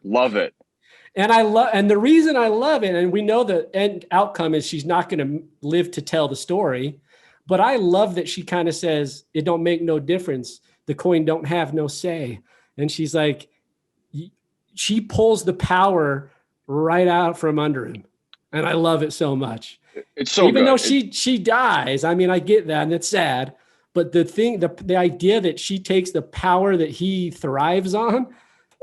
Love it. And the reason I love it, and we know the end outcome is she's not going to live to tell the story, but I love that she kind of says, it don't make no difference. The Coen don't have no say. And she's like, she pulls the power right out from under him. And I love it so much. It's so even good. Though she dies. I mean, I get that and it's sad, but the idea that she takes the power that he thrives on.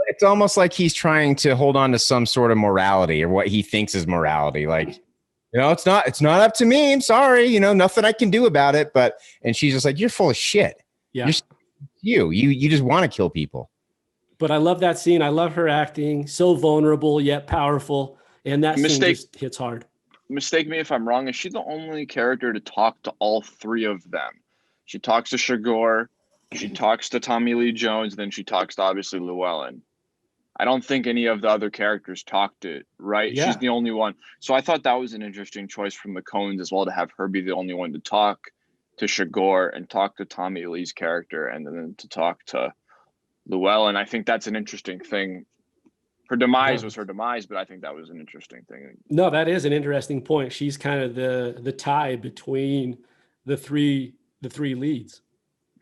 It's almost like he's trying to hold on to some sort of morality or what he thinks is morality. Like, it's not up to me. I'm sorry. Nothing I can do about it. And she's just like, you're full of shit. Yeah. You just want to kill people. But I love that scene. I love her acting, so vulnerable yet powerful. And that scene just hits hard. Mistake me if I'm wrong. Is she the only character to talk to all three of them? She talks to Chigurh, she talks to Tommy Lee Jones, then she talks to obviously Llewelyn. I don't think any of the other characters talked it, right? Yeah. She's the only one. So I thought that was an interesting choice from the Coens as well, to have her be the only one to talk to Chigurh and talk to Tommy Lee's character and then to talk to Llewelyn. I think that's an interesting thing. Her demise was her demise, but I think that was an interesting thing. No, that is an interesting point. She's kind of the tie between the three leads.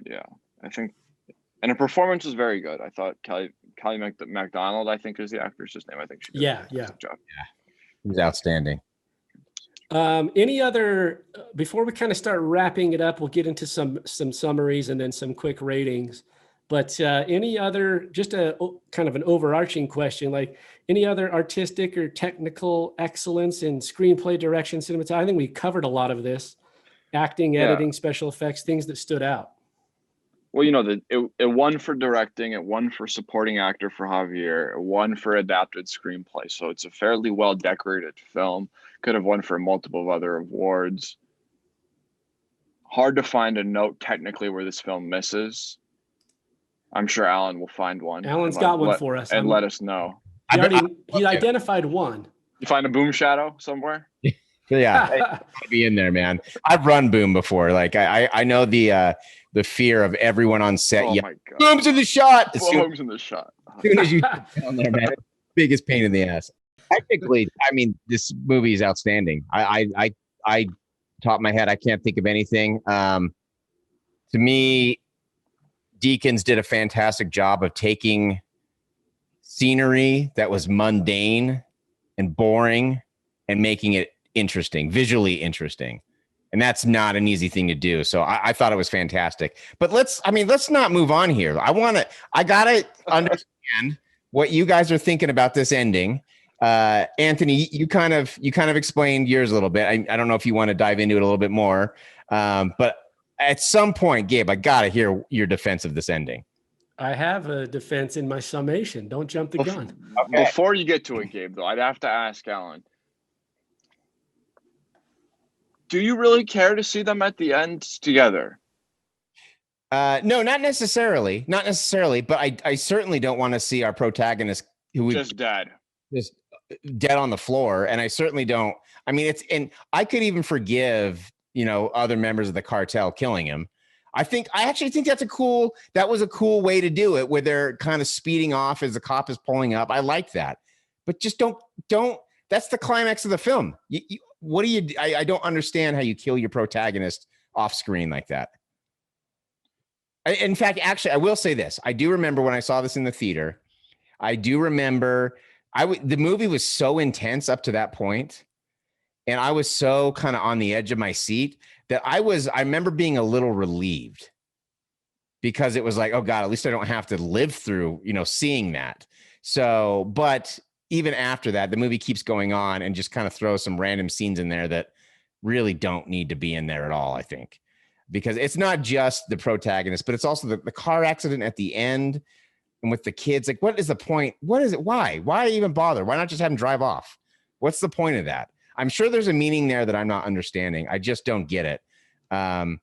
Yeah, I think, and her performance was very good. I thought Kelly MacDonald, I think is the actress' name. I think she did a fantastic job. Yeah, he was outstanding. Any other, before we kind of start wrapping it up, we'll get into some summaries and then some quick ratings. But any other, just a kind of an overarching question, like any other artistic or technical excellence in screenplay, direction, cinematography? I think we covered a lot of this. Acting, editing, special effects, things that stood out. Well, it won for directing, it won for supporting actor for Javier, it won for adapted screenplay. So it's a fairly well decorated film. Could have won for multiple other awards. Hard to find a note technically where this film misses. I'm sure Alan will find one. Alan's got one for us. And let us know. He identified one. You find a boom shadow somewhere? Yeah, I'd be in there, man. I've run boom before. Like I know the fear of everyone on set. Oh Yeah, my god! boom's in the shot. Boom's in the shot. As soon as you get down there, man, it's the biggest pain in the ass. Technically, I mean, this movie is outstanding. I top of my head, I can't think of anything. To me, Deakins did a fantastic job of taking scenery that was mundane and boring and making it interesting, visually interesting. And that's not an easy thing to do. So I thought it was fantastic. But let's not move on here. I gotta understand what you guys are thinking about this ending. Anthony, you kind of explained yours a little bit. I don't know if you want to dive into it a little bit more. But at some point, Gabe, I gotta hear your defense of this ending. I have a defense in my summation. Don't jump the gun. Okay. Before you get to it, Gabe, though, I'd have to ask Alan. Do you really care to see them at the end together? No, not necessarily. Not necessarily, but I certainly don't want to see our protagonist who just dead on the floor. And I certainly don't. I mean, and I could even forgive, other members of the cartel killing him. I actually think that was a cool way to do it, where they're kind of speeding off as the cop is pulling up. I like that, but just don't, that's the climax of the film. I don't understand how you kill your protagonist off screen like that. In fact, actually, I will say this. I do remember when I saw this in the theater, I do remember the movie was so intense up to that point, and I was so kind of on the edge of my seat that I remember being a little relieved, because it was like, oh God, at least I don't have to live through, seeing that. So, but even after that, the movie keeps going on and just kind of throws some random scenes in there that really don't need to be in there at all, I think. Because it's not just the protagonist, but it's also the car accident at the end, and with the kids. Like, what is the point? What is it? Why even bother? Why not just have them drive off? What's the point of that? I'm sure there's a meaning there that I'm not understanding. I just don't get it. I'm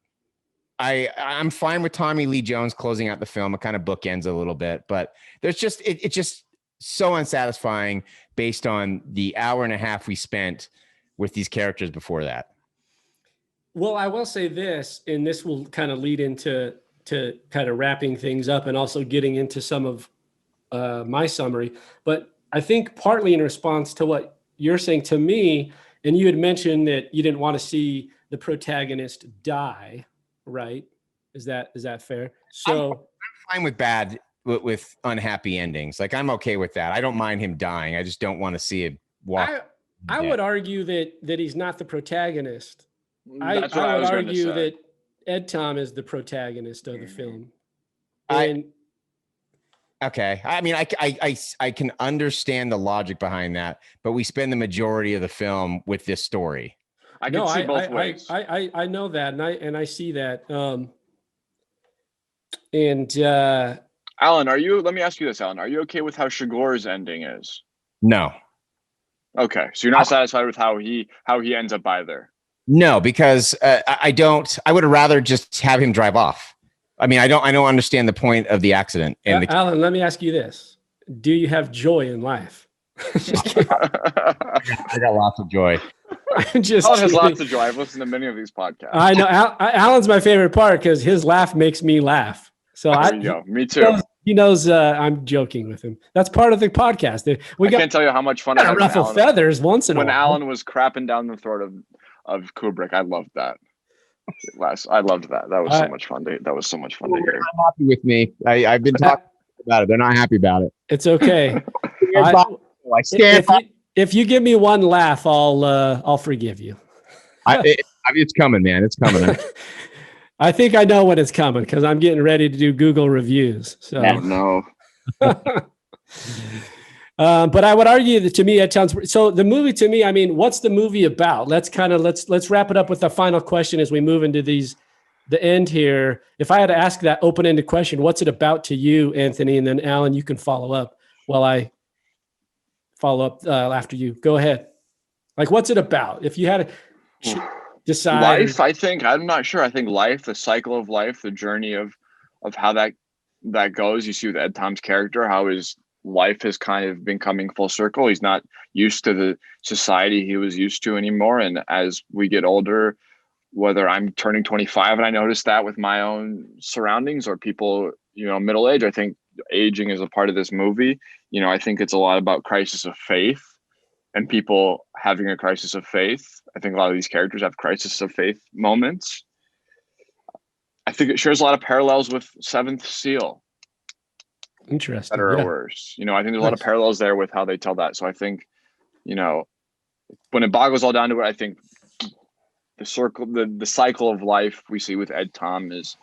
fine with Tommy Lee Jones closing out the film. It kind of bookends a little bit, but there's just, it's just so unsatisfying based on the hour and a half we spent with these characters before that. Well, I will say this, and this will kind of lead into kind of wrapping things up and also getting into some of my summary. But I think partly in response to what you're saying to me, and you had mentioned that you didn't want to see the protagonist die, right? Is that fair? So I'm fine with unhappy endings. Like, I'm okay with that. I don't mind him dying. I just don't want to see it walk. I would argue that he's not the protagonist. I would argue that Ed Tom is the protagonist of the film. Okay. I mean, I can understand the logic behind that, but we spend the majority of the film with this story. I can see both ways. I know that, and I see that. Alan, let me ask you this, Alan. Are you okay with how Chigurh's ending is? No. Okay. So you're not satisfied with how he ends up either? No, because I would have rather just have him drive off. I mean, I don't understand the point of the accident. And Alan, let me ask you this. Do you have joy in life? I got lots of joy. Alan has lots of joy. I've listened to many of these podcasts. I know. Alan's my favorite part because his laugh makes me laugh. So there you go. Me too. He knows I'm joking with him. That's part of the podcast. I can't tell you how much fun I had to ruffle feathers once in a while. When Alan was crapping down the throat of Kubrick, I loved that. I loved that. That was so much fun. That was so much fun to hear. They're not happy with me. I've been talking about it. They're not happy about it. It's okay. I stand. If you give me one laugh, I'll forgive you. It's coming, man. It's coming. I think I know when it's coming because I'm getting ready to do Google reviews. So no. But I would argue that to me, it sounds so. The movie to me, I mean, what's the movie about? Let's wrap it up with the final question as we move into the end here. If I had to ask that open-ended question, what's it about to you, Anthony? And then Alan, you can follow up while I follow up after you. Go ahead. Like, what's it about? If you had to decide. Life, I think. I'm not sure. I think life, the cycle of life, the journey of how that that goes. You see with Ed Tom's character how his life has kind of been coming full circle. He's not used to the society he was used to anymore. And as we get older, whether I'm turning 25 and I notice that with my own surroundings, or people, middle age, I think aging is a part of this movie. I think it's a lot about crisis of faith and people having a crisis of faith. I think a lot of these characters have crisis of faith moments. I think it shares a lot of parallels with Seventh Seal. Interesting. Better or worse. I think there's a lot of parallels there with how they tell that. So I think, when it boggles all down to it, I think the cycle of life we see with Ed Tom is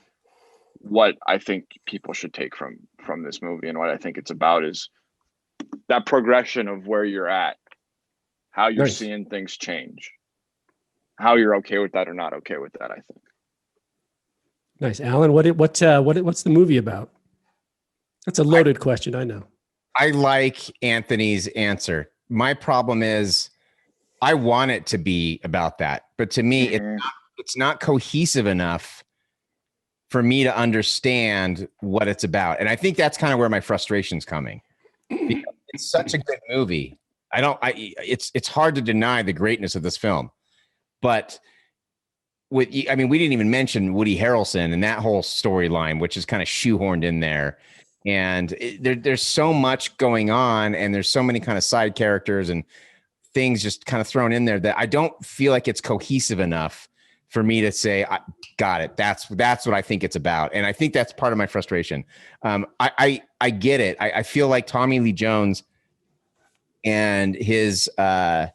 what I think people should take from this movie. And what I think it's about is that progression of where you're at, how you're seeing things change, how you're okay with that or not okay with that, I think. Nice. Alan, what's the movie about? That's a loaded question, I know. I like Anthony's answer. My problem is I want it to be about that, but to me, it's not cohesive enough for me to understand what it's about. And I think that's kind of where my frustration's coming. Because it's such a good movie. It's hard to deny the greatness of this film, but we didn't even mention Woody Harrelson and that whole storyline, which is kind of shoehorned in there. And there's so much going on, and there's so many kind of side characters and things just kind of thrown in there that I don't feel like it's cohesive enough for me to say, I got it. That's what I think it's about. And I think that's part of my frustration. I get it. I feel like Tommy Lee Jones and his, I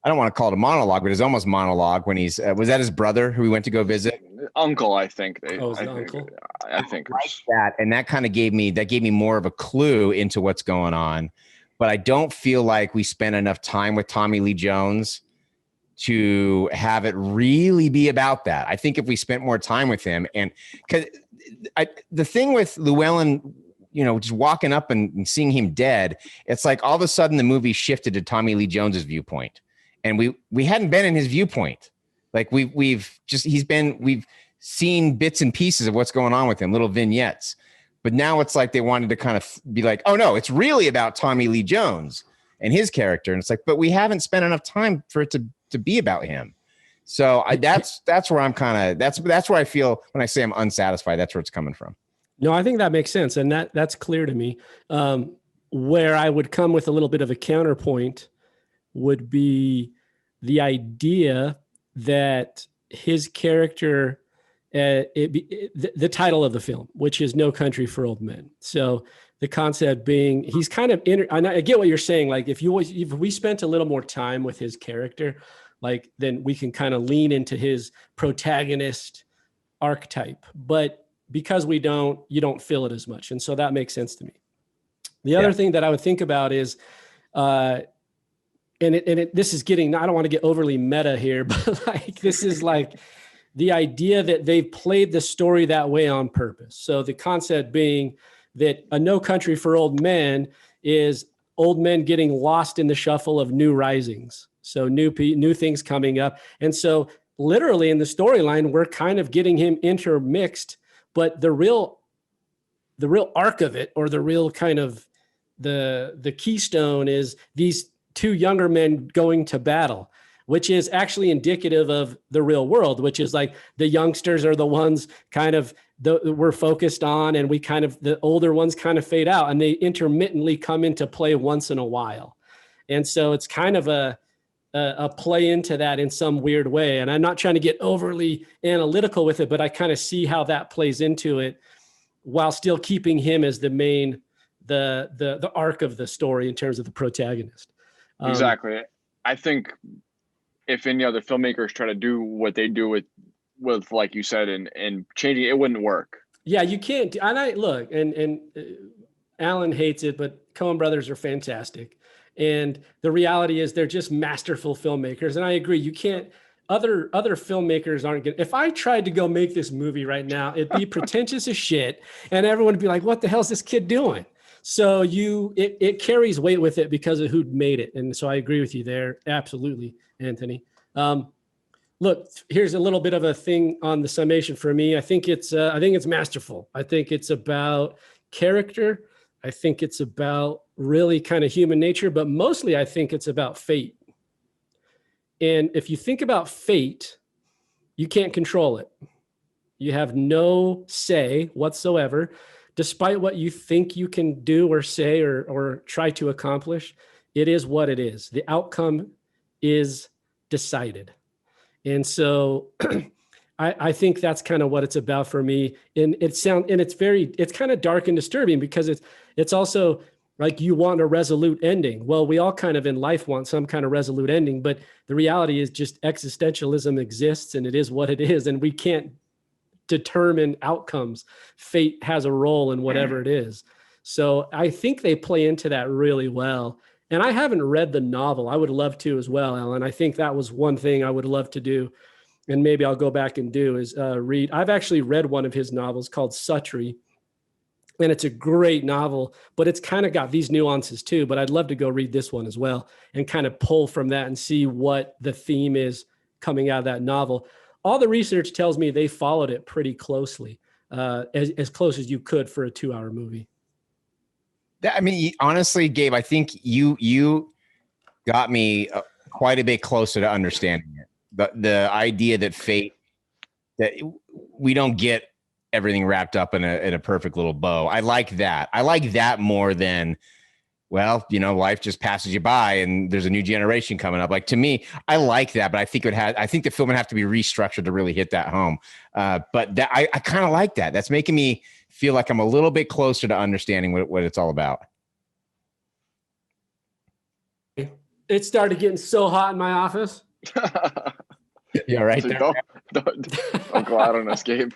don't want to call it a monologue, but it's almost monologue when he's, was that his brother who we went to go visit? Uncle, I think. Uncle? I think like that. And that kind of gave me more of a clue into what's going on. But I don't feel like we spent enough time with Tommy Lee Jones to have it really be about that. I think if we spent more time with him, and because the thing with Llewelyn, just walking up and seeing him dead, it's like all of a sudden the movie shifted to Tommy Lee Jones's viewpoint. And we hadn't been in his viewpoint. Like we've seen bits and pieces of what's going on with him, little vignettes. But now it's like they wanted to kind of be like, oh no, it's really about Tommy Lee Jones and his character. And it's like, but we haven't spent enough time for it to be about him. So that's where I'm kind of, that's where I feel when I say I'm unsatisfied, that's where it's coming from. No, I think that makes sense. And that's clear to me. Where I would come with a little bit of a counterpoint would be the idea that his character, the title of the film, which is No Country for Old Men. So the concept being he's kind of and I get what you're saying. Like if we spent a little more time with his character, like then we can kind of lean into his protagonist archetype. But because you don't feel it as much. And so that makes sense to me. The other thing that I would think about is, this is getting, I don't want to get overly meta here, but like, this is like the idea that they've played the story that way on purpose. So the concept being that A No Country for Old Men is old men getting lost in the shuffle of new risings. So new things coming up. And so literally in the storyline, we're kind of getting him intermixed, but the real arc of it, or the real kind of the keystone, is these two younger men going to battle, which is actually indicative of the real world, which is like the youngsters are the ones kind of we're focused on, and the older ones kind of fade out, and they intermittently come into play once in a while. And so it's kind of a play into that in some weird way. And I'm not trying to get overly analytical with it, but I kind of see how that plays into it while still keeping him as the main, the arc of the story in terms of the protagonist. Exactly. I think if any other filmmakers try to do what they do with like you said, and changing it wouldn't work. Yeah, you can't. And Alan hates it, but Coen brothers are fantastic. And the reality is they're just masterful filmmakers. And I agree, you can't, other filmmakers aren't good. If I tried to go make this movie right now, it'd be pretentious as shit. And everyone would be like, what the hell is this kid doing? So it carries weight with it because of who made it. And so I agree with you there. Absolutely, Anthony. Look, here's a little bit of a thing on the summation for me. I think it's masterful. I think it's about character. I think it's about really kind of human nature, but mostly I think it's about fate. And if you think about fate, you can't control it. You have no say whatsoever, despite what you think you can do or say or try to accomplish. It is what it is. The outcome is decided. And so I think that's kind of what it's about for me. And it's kind of dark and disturbing because it's also like you want a resolute ending. Well, we all kind of in life want some kind of resolute ending, but the reality is just existentialism exists and it is what it is. And we can't determine outcomes. Fate has a role in whatever it is. So I think they play into that really well. And I haven't read the novel. I would love to as well, Alan. I think that was one thing I would love to do. And maybe I'll go back and do is read. I've actually read one of his novels called Suttree. And it's a great novel, but it's kind of got these nuances too. But I'd love to go read this one as well and kind of pull from that and see what the theme is coming out of that novel. All the research tells me they followed it pretty closely, as close as you could for a 2-hour movie. I mean, honestly, Gabe, I think you got me quite a bit closer to understanding it. The idea that fate, that we don't get everything wrapped up in a perfect little bow. I like that. I like that more than, well, life just passes you by and there's a new generation coming up. Like, to me, I like that, but I think the film would have to be restructured to really hit that home. But that I kind of like that. That's making me feel like I'm a little bit closer to understanding what it's all about. It started getting so hot in my office. Yeah, right. So There. don't go out on us, Gabe.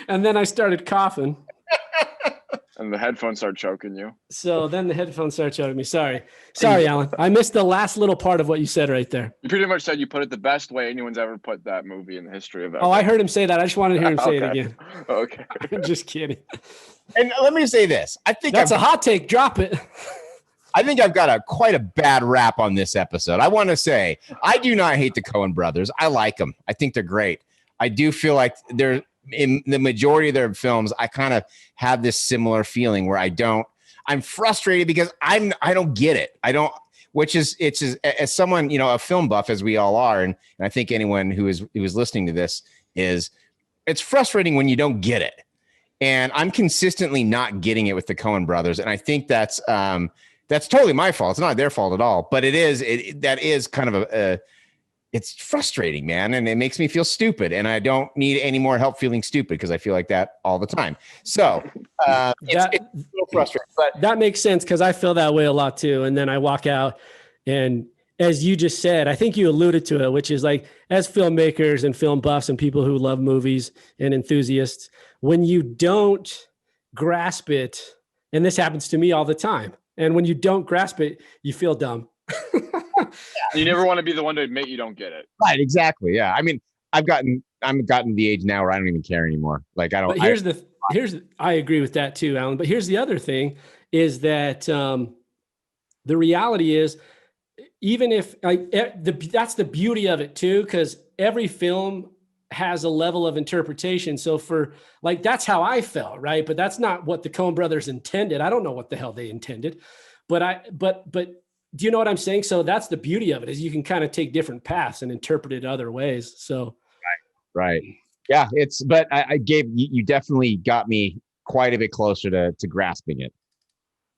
And then I started coughing. And the headphones start choking you. So then the headphones started choking me. Sorry, Alan. I missed the last little part of what you said right there. You pretty much said you put it the best way anyone's ever put that movie in the history of ever. Oh, I heard him say that. I just wanted to hear him say it Okay. again. Okay. I'm just kidding. And let me say this. I think That's a hot take. Drop it. I think I've got quite a bad rap on this episode. I want to say I do not hate the Coen brothers. I like them. I think they're great. I do feel like they're in the majority of their films. I kind of have this similar feeling where I'm frustrated because I don't get it. I don't, it's as someone, a film buff as we all are. And I think anyone who is listening to this it's frustrating when you don't get it. And I'm consistently not getting it with the Coen brothers. And I think that's totally my fault. It's not their fault at all, but that is kind of it's frustrating, man. And it makes me feel stupid. And I don't need any more help feeling stupid because I feel like that all the time. So it's a little frustrating, but that makes sense because I feel that way a lot too. And then I walk out and as you just said, I think you alluded to it, which is like as filmmakers and film buffs and people who love movies and enthusiasts, when you don't grasp it, and this happens to me all the time, and when you don't grasp it, you feel dumb. You never want to be the one to admit you don't get it. right, exactly. Yeah. I mean, I've gotten the age now where I don't even care anymore. Like I don't. But I agree with that too, Alan. But here's the other thing is that the reality is, even if that's the beauty of it too, because every film has a level of interpretation. So that's how I felt, right? But that's not what the Coen brothers intended. I don't know what the hell they intended, but do you know what I'm saying? So that's the beauty of it is you can kind of take different paths and interpret it other ways. So right. Yeah, but I Gabe, you definitely got me quite a bit closer to grasping it.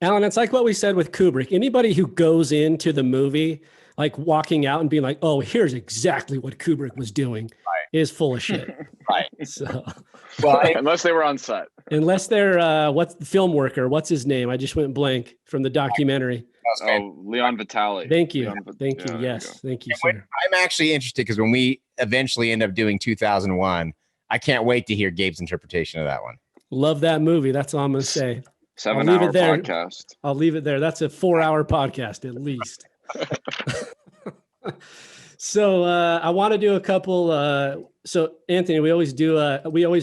Alan, it's like what we said with Kubrick. Anybody who goes into the movie, like walking out and being like, oh, here's exactly what Kubrick was doing, is full of shit. Right. So, Well, Unless they were on set. unless they're, what's the film worker? What's his name? I just went blank from the documentary. Oh, Leon Vitali. Thank you. Leon Thank yeah, you. there Yes. go. Thank you, when, sir. I'm actually interested because when we eventually end up doing 2001, I can't wait to hear Gabe's interpretation of that one. Love that movie. That's all I'm going to say. 7-hour there. podcast. I'll leave it there. That's a 4-hour podcast at least. So I want to do a couple. So Anthony, we always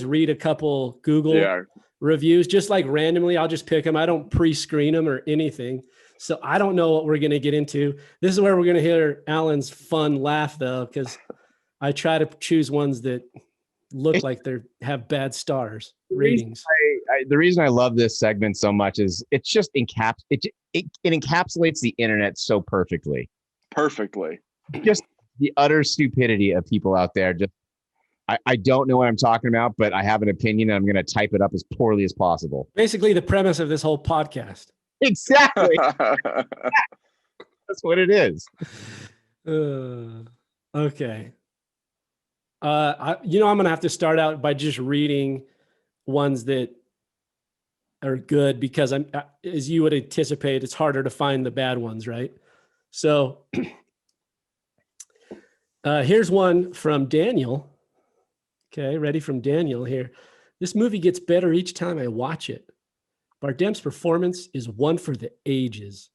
read a couple Google reviews, just like randomly. I'll just pick them. I don't pre-screen them or anything. So I don't know what we're going to get into. This is where we're going to hear Alan's fun laugh though, because I try to choose ones that look like they have bad stars ratings. The reason I love this segment so much is it's just it encapsulates the internet so perfectly. Perfectly. Just the utter stupidity of people out there. Just I don't know what I'm talking about, but I have an opinion and I'm going to type it up as poorly as possible. Basically, the premise of this whole podcast. Exactly. That's what it is. Okay. I'm going to have to start out by just reading ones that are good because as you would anticipate, it's harder to find the bad ones, right? So here's one from Daniel. Okay, ready from Daniel here. This movie gets better each time I watch it. Bardem's performance is one for the ages.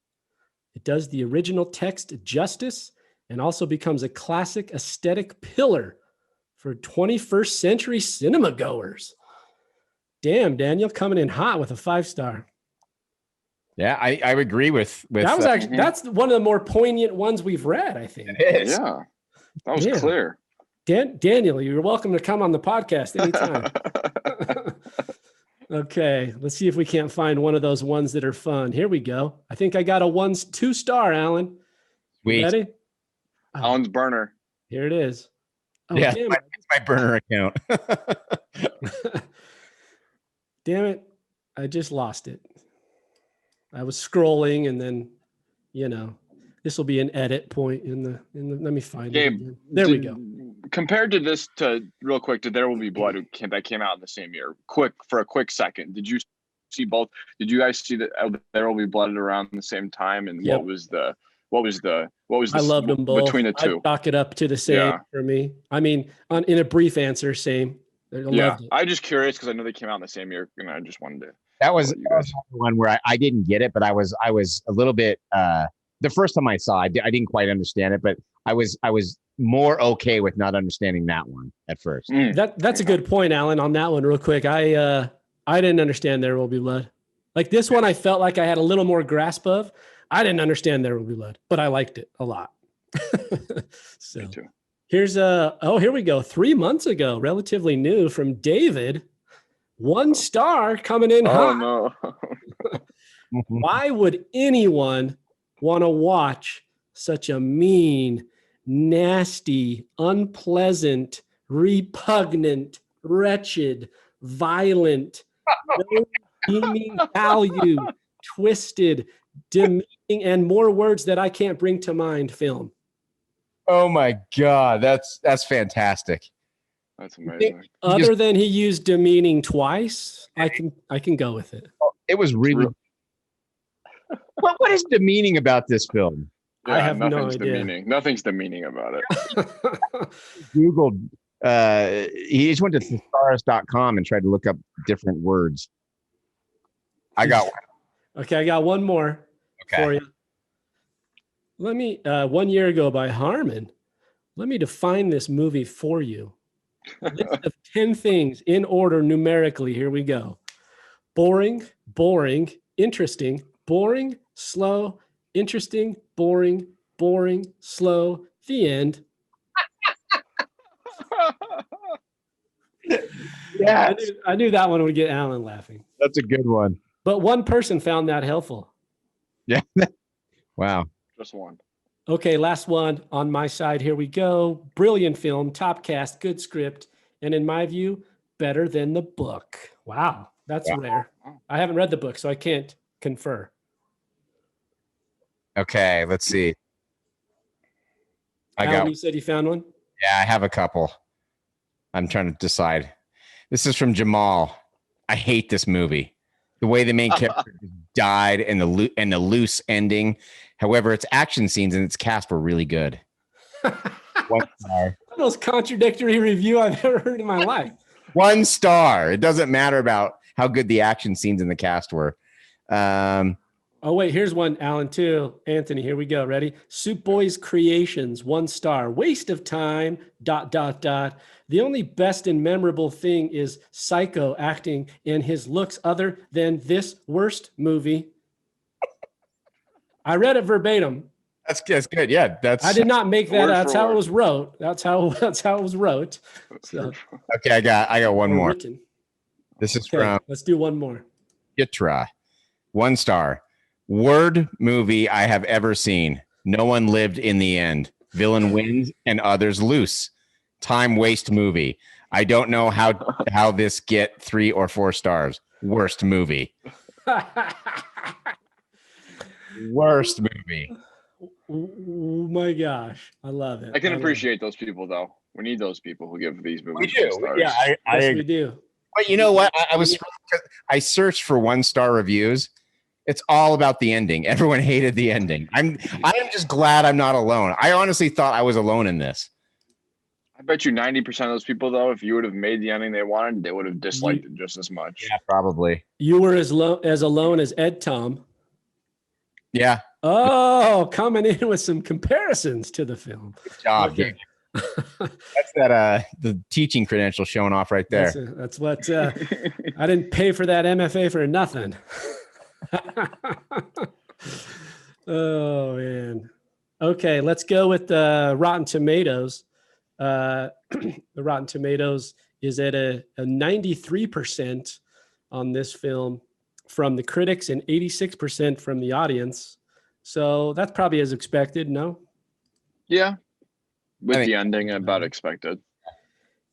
It does the original text justice and also becomes a classic aesthetic pillar for 21st century cinema goers. Damn, Daniel coming in hot with a 5-star. Yeah, I agree with that was actually that's one of the more poignant ones we've read, I think. It is. Yeah, that was clear. Daniel, you're welcome to come on the podcast anytime. Okay, let's see if we can't find one of those ones that are fun. Here we go. I think I got a 2-star, Alan. Sweet. Ready? Alan's burner. Here it is. Oh, yeah, damn it's my burner account. Damn it. I just lost it. I was scrolling and then, this will be an edit point in the let me find Gabe, it again. There we go. Compared to this, real quick, to There Will Be Blood, that came out in the same year. For a quick second, did you see both? Did you guys see that There Will Be Blood around the same time? And Yep. what was the I loved them both. between the two? I'd chalk it up to the same for me. I mean, in a brief answer, same. I loved it. I'm just curious because I know they came out in the same year, and I just wanted to. That was the one where I didn't get it, but I was a little bit. The first time I saw it, I didn't quite understand it, but I was more okay with not understanding that one at first. That's a good point, Alan. On that one, real quick, I didn't understand There Will Be Blood. Like this one, I felt like I had a little more grasp of. I didn't understand There Will Be Blood, but I liked it a lot. So Me too. here's here we go. 3 months ago, relatively new from David. 1 star coming in hot. Oh no! Why would anyone want to watch such a mean, nasty, unpleasant, repugnant, wretched, violent, no redeeming value, twisted, demeaning, and more words that I can't bring to mind film? Oh my God, that's fantastic. That's amazing. Other than he used demeaning twice, I can go with it. It was really. What is demeaning about this film? I have no idea. Demeaning. Nothing's demeaning about it. Googled. He just went to thesaurus.com and tried to look up different words. I got one. Okay, I got one more for you. Let me 1 year ago by Harmon. Let me define this movie for you. A list of 10 things in order numerically. Here we go. Boring, boring, interesting, boring, slow, interesting, boring, boring, slow, the end. Yeah, I knew that one would get Alan laughing. That's a good one. But one person found that helpful. Yeah. Wow. Just one. Okay, last one on my side. Here we go. Brilliant film, top cast, good script, and in my view, better than the book. Wow, that's rare. I haven't read the book, so I can't confer. Okay, let's see. Alan, you said you found one? Yeah, I have a couple. I'm trying to decide. This is from Jamal. I hate this movie. The way the main character died and the loose ending. However, its action scenes and its cast were really good. 1 star. The most contradictory review I've ever heard in my life. 1 star. It doesn't matter about how good the action scenes in the cast were. Oh, wait, here's one, Alan, too. Anthony, here we go. Ready? Soup Boys Creations, 1 star. Waste of time, ... The only best and memorable thing is Psycho acting and his looks other than this worst movie. I read it verbatim. That's good. Yeah, I did not make that. Word That's for how it word. was wrote. That's how it was wrote. So, okay. I got one or more. written. This is Okay, from let's do one more. Chigurh. 1 star. Word movie I have ever seen. No one lived in the end. Villain wins and others loose. Time waste movie. I don't know how this get 3 or 4 stars. Worst movie. Worst movie. Oh my gosh, I love it. I can love appreciate those people, though. We need those people who give these We movies do. stars. Yeah, it. Yes, we do. But you know what? I searched for 1-star reviews. It's all about the ending. Everyone hated the ending. I am just glad I'm not alone. I honestly thought I was alone in this. I bet you 90% of those people, though, if you would have made the ending they wanted, they would have disliked it just as much. Yeah, probably. You were as alone as Ed Tom. Yeah. Oh, coming in with some comparisons to the film. Good job. Okay. That's the teaching credential showing off right there. That's what I didn't pay for that MFA for nothing. Oh man. Okay, let's go with Rotten Tomatoes. The Rotten Tomatoes is at a 93% on this film from the critics and 86% from the audience. So that's probably as expected, no? Yeah. With the ending, about expected.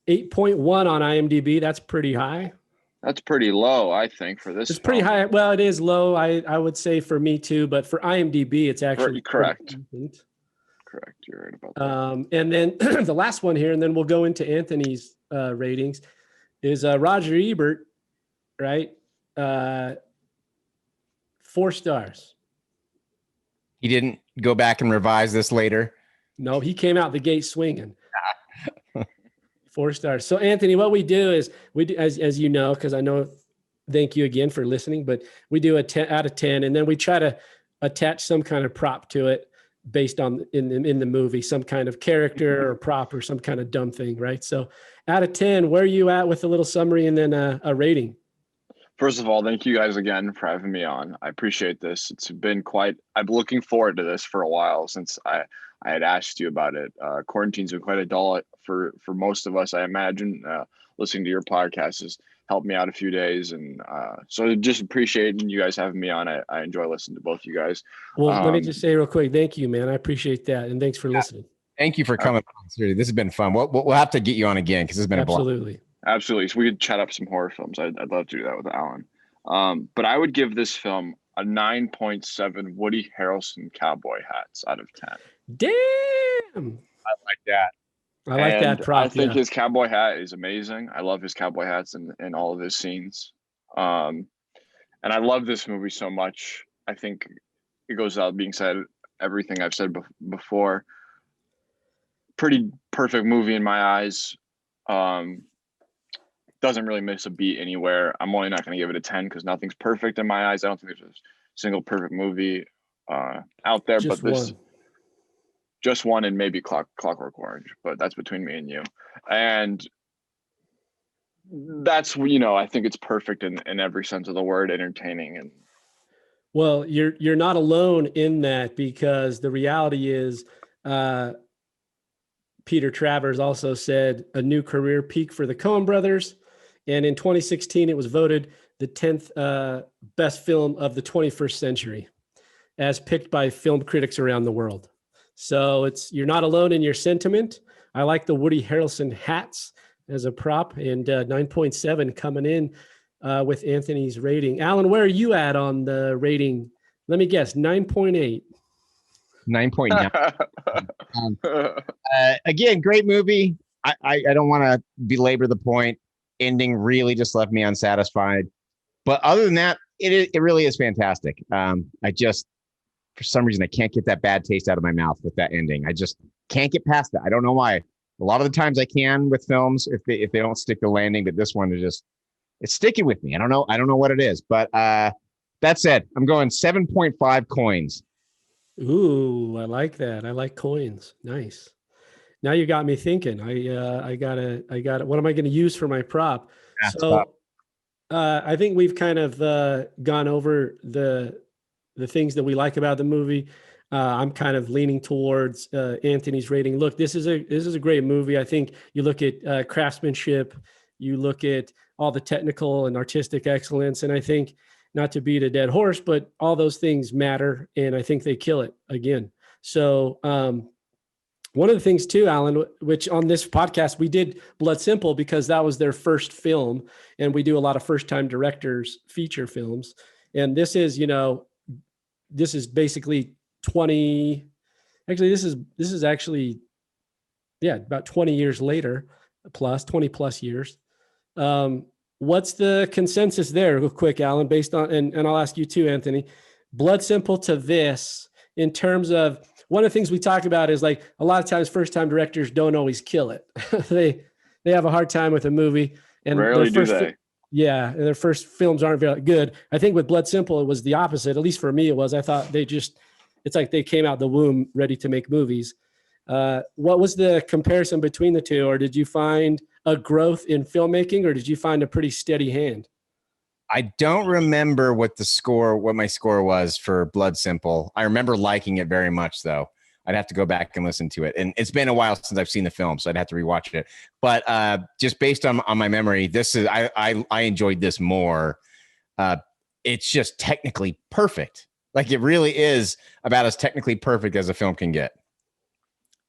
8.1 on IMDb. That's pretty high. That's pretty low, I think, for this. It's pretty high. Well, it is low. I would say for me too, but for IMDb, it's actually correct. Correct. You're right about that. And then the last one here, and then we'll go into Anthony's ratings, is Roger Ebert, right? 4 stars. He didn't go back and revise this later. No, he came out the gate swinging. 4 stars. So Anthony, what we do is we do, as you know, because I know, thank you again for listening, but we do a 10 out of 10, and then we try to attach some kind of prop to it based on in the movie, some kind of character or prop or some kind of dumb thing, right? So out of 10, where are you at with a little summary and then a rating? First of all, thank you guys again for having me on. I appreciate this. It's been I'm looking forward to this for a while since I had asked you about it. Quarantine's been quite a dull for most of us, I imagine. Listening to your podcast has helped me out a few days. And so just appreciating you guys having me on. I enjoy listening to both you guys. Well, let me just say real quick, thank you, man. I appreciate that. And thanks for listening. Thank you for coming on. Seriously, this has been fun. We'll have to get you on again because it's been a blast. Absolutely. So we could chat up some horror films. I'd love to do that with Alan. But I would give this film a 9.7 Woody Harrelson cowboy hats out of 10. Damn. I like that. I like that prop. I think his cowboy hat is amazing. I love his cowboy hats in all of his scenes. And I love this movie so much. I think it goes without being said, everything I've said before. Pretty perfect movie in my eyes. Doesn't really miss a beat anywhere. I'm only not going to give it a 10 because nothing's perfect in my eyes. I don't think there's a single perfect movie out there, just but this one. Just one and maybe Clockwork Orange, but that's between me and you. And that's, I think it's perfect in every sense of the word, entertaining. And well, you're not alone in that, because the reality is Peter Travers also said a new career peak for the Coen brothers. And in 2016, it was voted the 10th best film of the 21st century, as picked by film critics around the world. So you're not alone in your sentiment. I like the Woody Harrelson hats as a prop, and 9.7 coming in with Anthony's rating. Alan, where are you at on the rating? Let me guess, 9.8. 9.9. Again, great movie. I don't want to belabor the point. Ending really just left me unsatisfied. But other than that, it really is fantastic. I just, for some reason, I can't get that bad taste out of my mouth with that ending. I just can't get past that. I don't know why. A lot of the times I can with films if they don't stick the landing, but this one is just, it's sticking with me. I don't know what it is. But that said, I'm going 7.5 coins. Ooh, I like that. I like coins. Nice. Now you got me thinking. I gotta. What am I going to use for my prop? I think we've kind of gone over the things that we like about the movie. I'm kind of leaning towards Anthony's rating. Look, this is a great movie. I think you look at craftsmanship, you look at all the technical and artistic excellence, and I think, not to beat a dead horse, but all those things matter, and I think they kill it again. So one of the things too, Alan, which on this podcast we did Blood Simple because that was their first film, and we do a lot of first-time directors feature films, and this is basically 20, actually this is actually, yeah, about 20 years later, 20 plus years. What's the consensus there real quick, Alan, based on, and I'll ask you too, Anthony, Blood Simple to this, in terms of, one of the things we talk about is like a lot of times first-time directors don't always kill it. they have a hard time with a movie, and Rarely do they. Yeah, and their first films aren't very good. I think with Blood Simple, it was the opposite. At least for me, it was. I thought it's like they came out the womb ready to make movies. What was the comparison between the two, or did you find a growth in filmmaking, or did you find a pretty steady hand? I don't remember what my score was for Blood Simple. I remember liking it very much, though. I'd have to go back and listen to it. And it's been a while since I've seen the film, so I'd have to rewatch it. But just based on my memory, I enjoyed this more. It's just technically perfect. Like, it really is about as technically perfect as a film can get.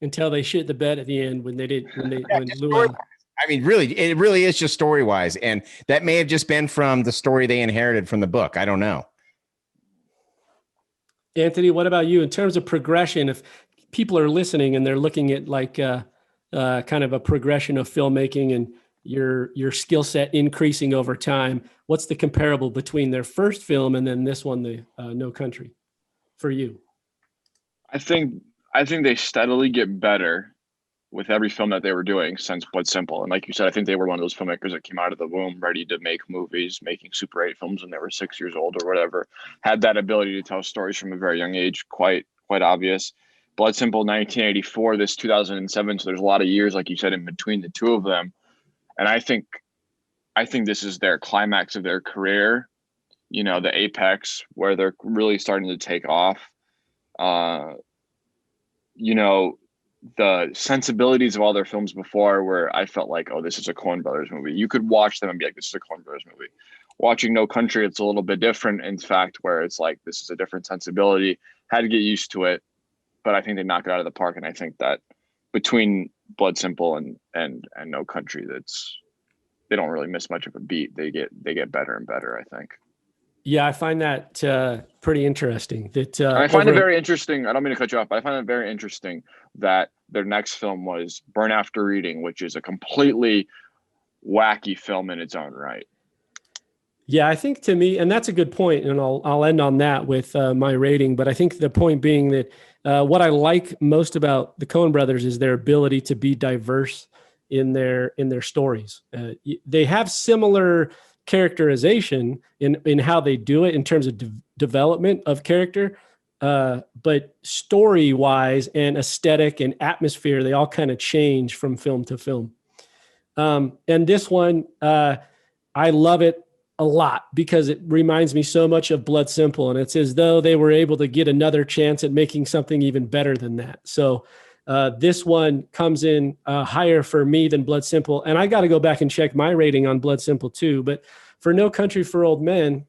Until they shit the bed at the end when Llewelyn. I mean, really, it really is just story-wise. And that may have just been from the story they inherited from the book. I don't know. Anthony, what about you in terms of progression? If people are listening and they're looking at like kind of a progression of filmmaking and your skill set increasing over time, what's the comparable between their first film and then this one, the No Country, for you? I think they steadily get better with every film that they were doing since Blood Simple. And like you said, I think they were one of those filmmakers that came out of the womb ready to make movies, making Super 8 films when they were 6 years old or whatever, had that ability to tell stories from a very young age, quite obvious. Blood Simple 1984, this 2007, so there's a lot of years, like you said, in between the two of them. And I think this is their climax of their career, the apex where they're really starting to take off. The sensibilities of all their films before, where I felt like, oh, this is a Coen Brothers movie. You could watch them and be like, this is a Coen Brothers movie. Watching No Country, it's a little bit different, in fact, where it's like, this is a different sensibility. Had to get used to it, but I think they knock it out of the park. And I think that between Blood Simple and No Country, they don't really miss much of a beat. They get better and better, I think. Yeah, I find that pretty interesting. I find it very interesting. I don't mean to cut you off, but I find it very interesting that their next film was Burn After Reading, which is a completely wacky film in its own right. Yeah, I think to me, and that's a good point, and I'll end on that with my rating. But I think the point being that what I like most about the Coen Brothers is their ability to be diverse in their stories. They have similar characterization in how they do it in terms of development of character, but story wise and aesthetic and atmosphere, they all kind of change from film to film. And this one, I love it a lot because it reminds me so much of Blood Simple, and it's as though they were able to get another chance at making something even better than that. So this one comes in higher for me than Blood Simple. And I got to go back and check my rating on Blood Simple too. But for No Country for Old Men,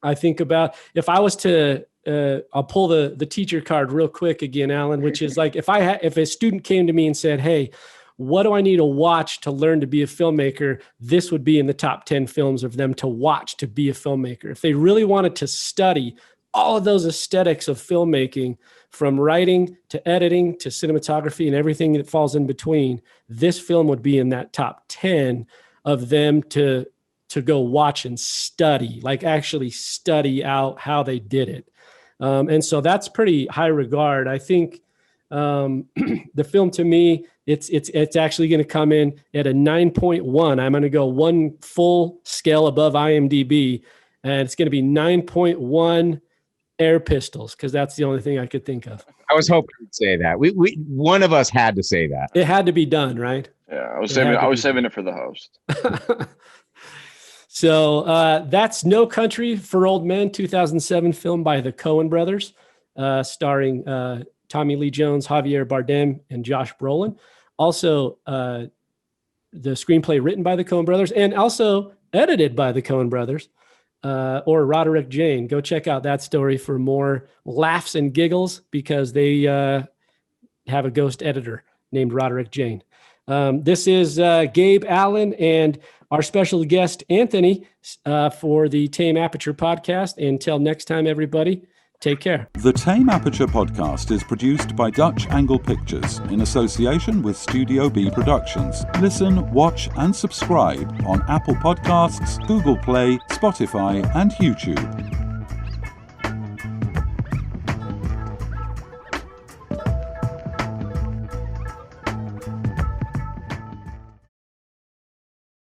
I think about, if I was to, I'll pull the teacher card real quick again, Alan, which is like, if a student came to me and said, hey, what do I need to watch to learn to be a filmmaker? This would be in the top 10 films of them to watch to be a filmmaker. If they really wanted to study all of those aesthetics of filmmaking, from writing to editing to cinematography and everything that falls in between, this film would be in that top 10 of them to go watch and study, like actually study out how they did it. And so that's pretty high regard. I think the film, to me, it's actually going to come in at a 9.1. I'm going to go one full scale above IMDb, and it's going to be 9.1 air pistols, because that's the only thing I could think of. I was hoping you'd say that. We one of us had to say that. It had to be done, right? Yeah, I was saving it for the host. So that's No Country for Old Men, 2007 film by the Coen Brothers. starring Tommy Lee Jones, Javier Bardem, and Josh Brolin. Also, the screenplay written by the Coen brothers and also edited by the Coen brothers, or Roderick Jane. Go check out that story for more laughs and giggles, because they have a ghost editor named Roderick Jane. This is Gabe Allen and our special guest, Anthony, for the Tame Aperture podcast. Until next time, everybody, take care. The Tame Aperture podcast is produced by Dutch Angle Pictures in association with Studio B Productions. Listen, watch, and subscribe on Apple Podcasts, Google Play, Spotify, and YouTube.